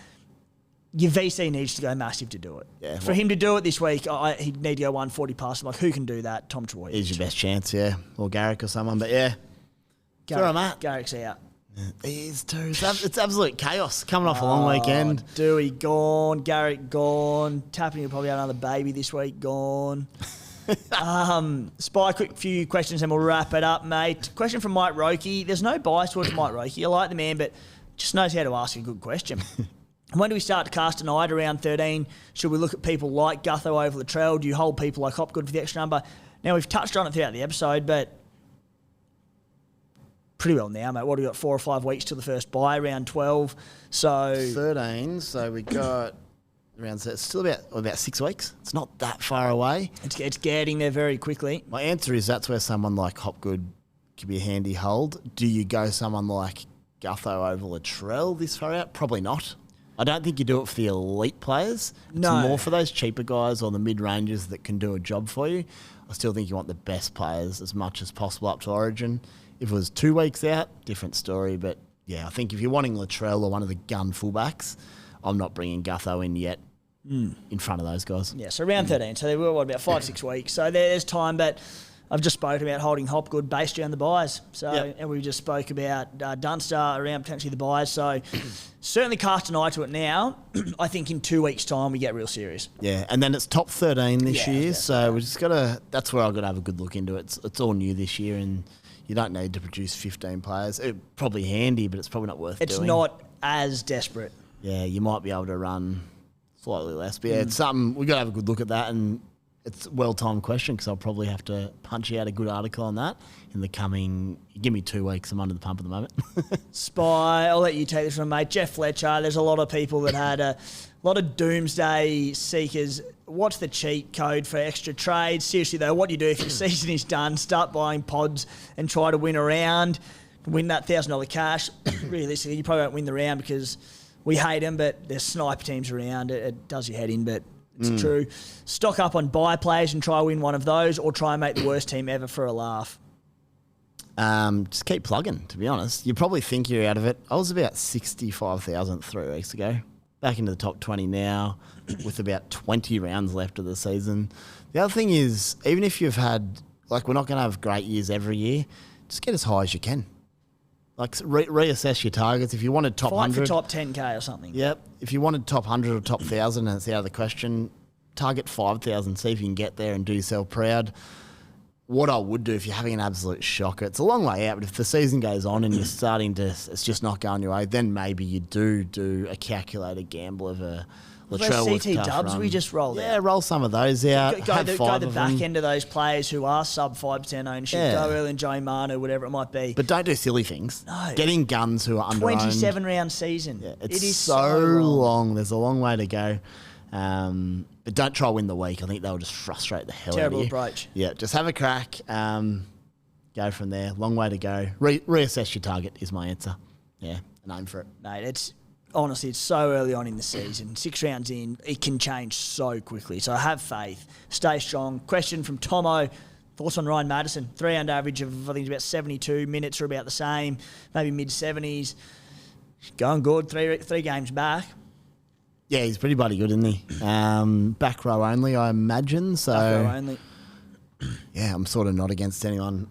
[SPEAKER 1] your VC needs to go massive to do it. Yeah, for him to do it this week, he'd need to go 140 past. Like, who can do that? Tom Troy.
[SPEAKER 2] He's your best chance, yeah. Or Garrick or someone, but yeah. That's where I'm at.
[SPEAKER 1] Garrick's out.
[SPEAKER 2] He is too. It's absolute chaos coming off a long weekend.
[SPEAKER 1] Dewey gone, Garrick gone, Tapping will probably have another baby this week gone. Spy, quick few questions and we'll wrap it up, mate. Question from Mike Roki. There's no bias towards Mike Roki. I like the man, but just knows how to ask a good question. When do we start to cast an eye at around 13? Should we look at people like Gutho over Latrell? Do you hold people like Hopgood for the extra number? Now, we've touched on it throughout the episode, but pretty well now, mate. What, have we got 4 or 5 weeks till the first bye, round 12. So
[SPEAKER 2] 13, so we got around, it's still about 6 weeks. It's not that far away.
[SPEAKER 1] It's getting there very quickly.
[SPEAKER 2] My answer is that's where someone like Hopgood could be a handy hold. Do you go someone like Gutho over Latrell this far out? Probably not. I don't think you do it for the elite players.
[SPEAKER 1] No.
[SPEAKER 2] It's more for those cheaper guys or the mid-rangers that can do a job for you. I still think you want the best players as much as possible up to Origin. If it was 2 weeks out, different story. But, yeah, I think if you're wanting Latrell or one of the gun fullbacks, I'm not bringing Gutho in yet in front of those guys.
[SPEAKER 1] Yeah, so round 13. So they were, about 5-6 weeks. So there's time, but I've just spoken about holding Hopgood based around the buys. So, and we just spoke about Dunster around potentially the buys. So certainly cast an eye to it now. I think in 2 weeks' time we get real serious.
[SPEAKER 2] Yeah, and then it's top 13 this year.
[SPEAKER 1] Yeah.
[SPEAKER 2] So we just got to, that's where I've got to have a good look into it. It's all new this year and you don't need to produce 15 players. It's probably handy, but it's probably not worth doing.
[SPEAKER 1] It's not as desperate.
[SPEAKER 2] Yeah, you might be able to run slightly less. But yeah, it's something, we've got to have a good look at that. And it's a well-timed question because I'll probably have to punch you out a good article on that in the coming, give me 2 weeks. I'm under the pump at the moment.
[SPEAKER 1] Spy, I'll let you take this from, mate. Jeff Fletcher, there's a lot of people that had a lot of doomsday seekers. What's the cheat code for extra trades? Seriously, though, what do you do if your season is done? Start buying pods and try to win a round, win that $1,000 cash. Realistically, you probably won't win the round because we hate them, but there's sniper teams around. It does your head in, but it's true. Stock up on buy players and try to win one of those or try and make the worst team ever for a laugh.
[SPEAKER 2] Just keep plugging, to be honest. You probably think you're out of it. I was about 65,000 3 weeks ago. Back into the top 20 now with about 20 rounds left of the season. The other thing is, even if you've had, like, we're not going to have great years every year, just get as high as you can. Like, reassess your targets. If you wanted top 100...
[SPEAKER 1] Fight for top 10K or something.
[SPEAKER 2] Yep. If you wanted top 100 or top 1,000 and it's out of the question, target 5,000. See if you can get there and do yourself proud. What I would do if you're having an absolute shocker, it's a long way out, but if the season goes on and you're starting to... It's just not going your way, then maybe you do a calculated gamble of a...
[SPEAKER 1] Latrell with CTWs we just rolled out.
[SPEAKER 2] Yeah, roll some of those out.
[SPEAKER 1] Go the back end of those players who are sub 5% ownership.
[SPEAKER 2] Yeah.
[SPEAKER 1] Go early and Joey Manu, whatever it might be.
[SPEAKER 2] But don't do silly things.
[SPEAKER 1] No.
[SPEAKER 2] Getting guns who are under
[SPEAKER 1] 27 round season.
[SPEAKER 2] Yeah,
[SPEAKER 1] it is
[SPEAKER 2] so long. There's a long way to go. But don't try to win the week. I think they'll just frustrate the hell out of you.
[SPEAKER 1] Terrible approach.
[SPEAKER 2] Yeah, just have a crack. Go from there. Long way to go. Reassess your target is my answer. Yeah, and aim for it.
[SPEAKER 1] Mate, honestly, it's so early on in the season. 6 rounds in, it can change so quickly. So have faith. Stay strong. Question from Tomo. Thoughts on Ryan Matterson? 3-round average of, I think, it's about 72. Minutes are about the same. Maybe mid-70s. Going good. Three games back.
[SPEAKER 2] Yeah, he's pretty bloody good, isn't he? Back row only, I imagine. So
[SPEAKER 1] Back row only.
[SPEAKER 2] Yeah, I'm sort of not against anyone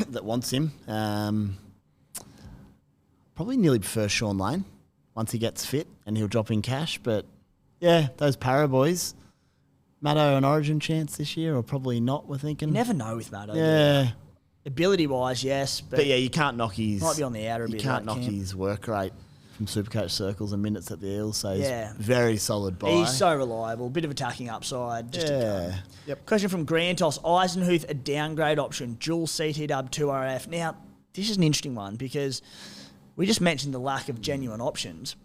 [SPEAKER 2] that wants him. Probably nearly prefer Sean Lane once he gets fit and he'll drop in cash. But yeah, those Para boys, Matto an Origin chance this year or probably not, we're thinking.
[SPEAKER 1] You never know with Matto.
[SPEAKER 2] Yeah.
[SPEAKER 1] Ability-wise, yes.
[SPEAKER 2] But yeah, you can't knock his...
[SPEAKER 1] Might be on the outer a bit.
[SPEAKER 2] You can't knock his work rate from Supercoach circles and minutes at the Eels. So he's very solid buy.
[SPEAKER 1] He's so reliable. Bit of attacking upside. Just
[SPEAKER 2] Yep.
[SPEAKER 1] Question from Grantos. Eisenhuth, a downgrade option. Dual CTW 2RF. Now, this is an interesting one because we just mentioned the lack of genuine options.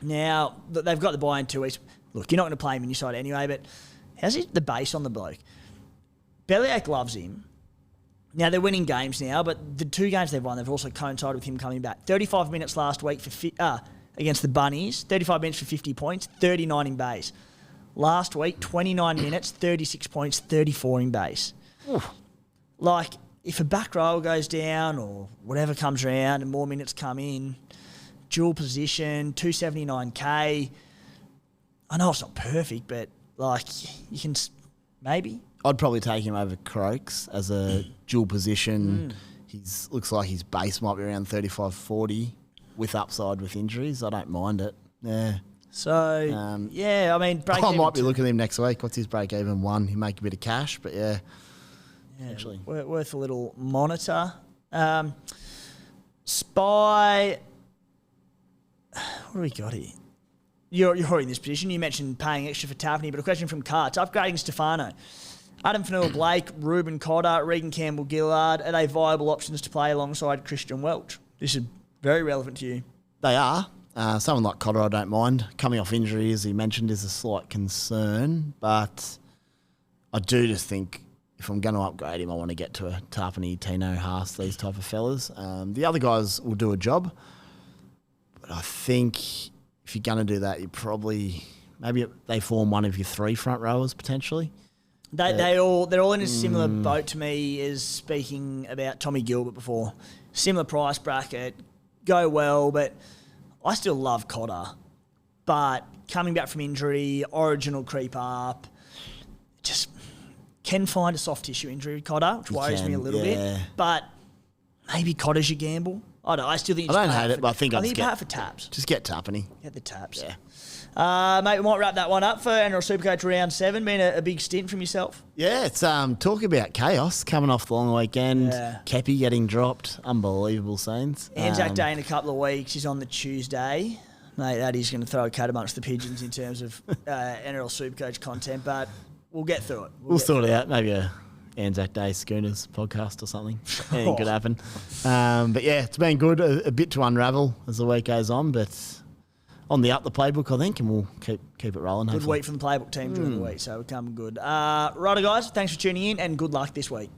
[SPEAKER 1] Now, they've got the buy in 2 weeks. Look, you're not going to play him in your side anyway, but how's the base on the bloke? Bellyache loves him. Now, they're winning games now, but the 2 games they've won, they've also coincided with him coming back. 35 minutes last week against the Bunnies, 35 minutes for 50 points, 39 in base. Last week, 29 minutes, 36 points, 34 in base. Oof. Like, if a back row goes down or whatever comes around and more minutes come in, dual position, 279K. I know it's not perfect, but, like, you can maybe...
[SPEAKER 2] I'd probably take him over Croaks as a dual position. Looks like his base might be around 35-40 with upside with injuries. I don't mind it. Yeah.
[SPEAKER 1] So, I mean...
[SPEAKER 2] I might be looking at him next week. What's his break-even? 1. He make a bit of cash, but yeah.
[SPEAKER 1] Actually. Worth a little monitor. Spy... What do we got here? You're in this position. You mentioned paying extra for Taffney, but a question from Carts. Upgrading Stefano. Adam Fanua-Blake, Ruben Cotter, Regan Campbell-Gillard, are they viable options to play alongside Christian Welch? This is very relevant to you.
[SPEAKER 2] They are. Someone like Cotter I don't mind. Coming off injury, as he mentioned, is a slight concern. But I do just think if I'm going to upgrade him, I want to get to a Tarpany, Tino, Haas, these type of fellas. The other guys will do a job. But I think if you're going to do that, you probably... Maybe they form one of your 3 front rowers, potentially.
[SPEAKER 1] They're all in a similar boat to me as speaking about Tommy Gilbert before. Similar price bracket, go well, but I still love Cotter. But coming back from injury, Origin will creep up. Just can find a soft tissue injury with Cotter, which worries me a little bit. But maybe Cotter's your gamble. I don't know. I still think
[SPEAKER 2] I don't hate it, but I think
[SPEAKER 1] you pay it for taps.
[SPEAKER 2] Just get Tarpany.
[SPEAKER 1] Get the taps.
[SPEAKER 2] Yeah.
[SPEAKER 1] Mate, we might wrap that one up for NRL Supercoach Round 7. Been a big stint from yourself.
[SPEAKER 2] Yeah, it's talk about chaos coming off the long weekend. Yeah. Keppie getting dropped. Unbelievable scenes.
[SPEAKER 1] Anzac Day in a couple of weeks is on the Tuesday. Mate, that is going to throw a cat amongst the pigeons in terms of NRL Supercoach content, but we'll get through it.
[SPEAKER 2] We'll sort it out. Maybe a Anzac Day Schooners podcast or something. Anything could happen. But yeah, it's been good. A bit to unravel as the week goes on, but... On the playbook, I think, and we'll keep it rolling.
[SPEAKER 1] Good week from the playbook team during the week, so we're coming good. Righto, guys, thanks for tuning in, and good luck this week.